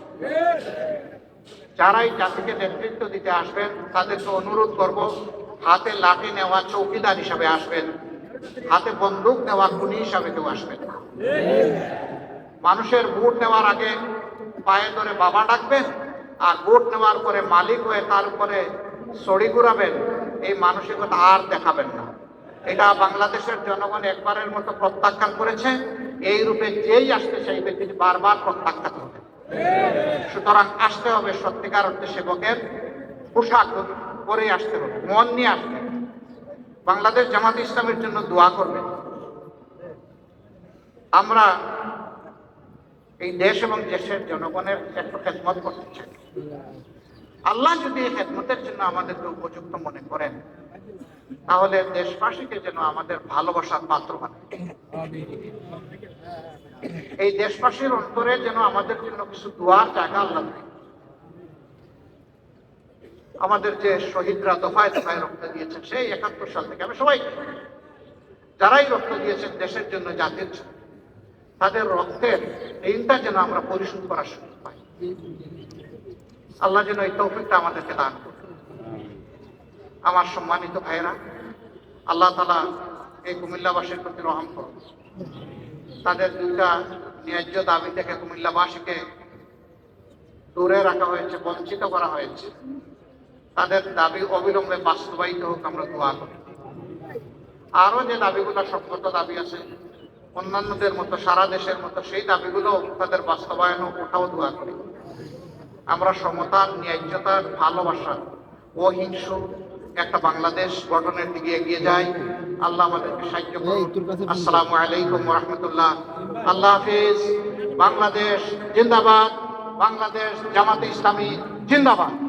যারা এই জাতিকে নেতৃত্ব দিতে আসবেন তাদেরকে অনুরোধ করব, হাতে লাঠি নেওয়া চৌকিদার হিসাবে আসবেন, হাতে বন্দুক নেওয়া খুনি হিসাবে কেউ আসবেন না। মানুষের ভোট নেওয়ার আগে পায়ে ধরে বাবা ডাকবেন, আর ভোট নেওয়ার পরে মালিক হয়ে তার উপরে ছড়ি ঘুরাবেন, এই মানসিকতা আর দেখাবেন না। এটা বাংলাদেশের জনগণ একবারের মতো প্রত্যাখ্যান করেছে। এই রূপে যেই আসতে চাইবে তিনি বারবার প্রত্যাখ্যান হবে। সুতরাং আসতে হবে সত্যিকার অর্থে সেবকের পোশাক পরে আসতে হবে, মন নিয়ে আসতে হবে। বাংলাদেশ জামাত ইসলামের জন্য দোয়া করবেন। আমরা এই দেশ এবং দেশের জনগণের একটু খেদমত করতে চাই। আল্লাহ যদি এই খেদমতের জন্য আমাদেরকে উপযুক্ত মনে করেন, তাহলে দেশবাসীকে যেন আমাদের ভালোবাসার পাত্র বানায়। এই দেশবাসীর অন্তরে যেন আমাদের জন্য কিছু দোয়ার জায়গা আল্লাহ দেয়। আমাদের যে শহীদরা দফায় দফায় রক্ত দিয়েছেন সেই 71 সাল থেকে, আমি সবাই যারাই রক্ত দিয়েছেন দেশের জন্য, জাতির জন্য, তাদের রক্তের ঋণটা যেন আমরা পরিশোধ করার সুযোগ পাই। আল্লাহ যেন এই তৌফিকটা আমাদেরকে দান করুন। আমার সম্মানিত ভাইয়েরা, আল্লাহ তাআলা এই কুমিল্লাবাসীর প্রতি রহম করুন। তাদের দুইটা ন্যায্য দাবি থেকে কুমিল্লাবাসীকে দূরে রাখা হয়েছে, বঞ্চিত করা হয়েছে। তাদের দাবি অবিলম্বে বাস্তবায়িত হোক, আমরা দোয়া করি। আরো যে দাবিগুলো সঙ্গত দাবি আছে অন্যান্যদের মতো, সারা দেশের মতো, সেই দাবিগুলো তাদের বাস্তবায়ন ওঠাও দোয়া করি। আমরা সমতার, ন্যায্যতার, ভালোবাসার, অহিংস একটা বাংলাদেশ গঠনের দিকে এগিয়ে যাই। আল্লাহ আমাদেরকে সাহায্য করুন। আসসালামু আলাইকুম ওয়া রাহমাতুল্লাহ। আল্লাহ হাফিজ। বাংলাদেশ জিন্দাবাদ। বাংলাদেশ জামাতে ইসলামী জিন্দাবাদ।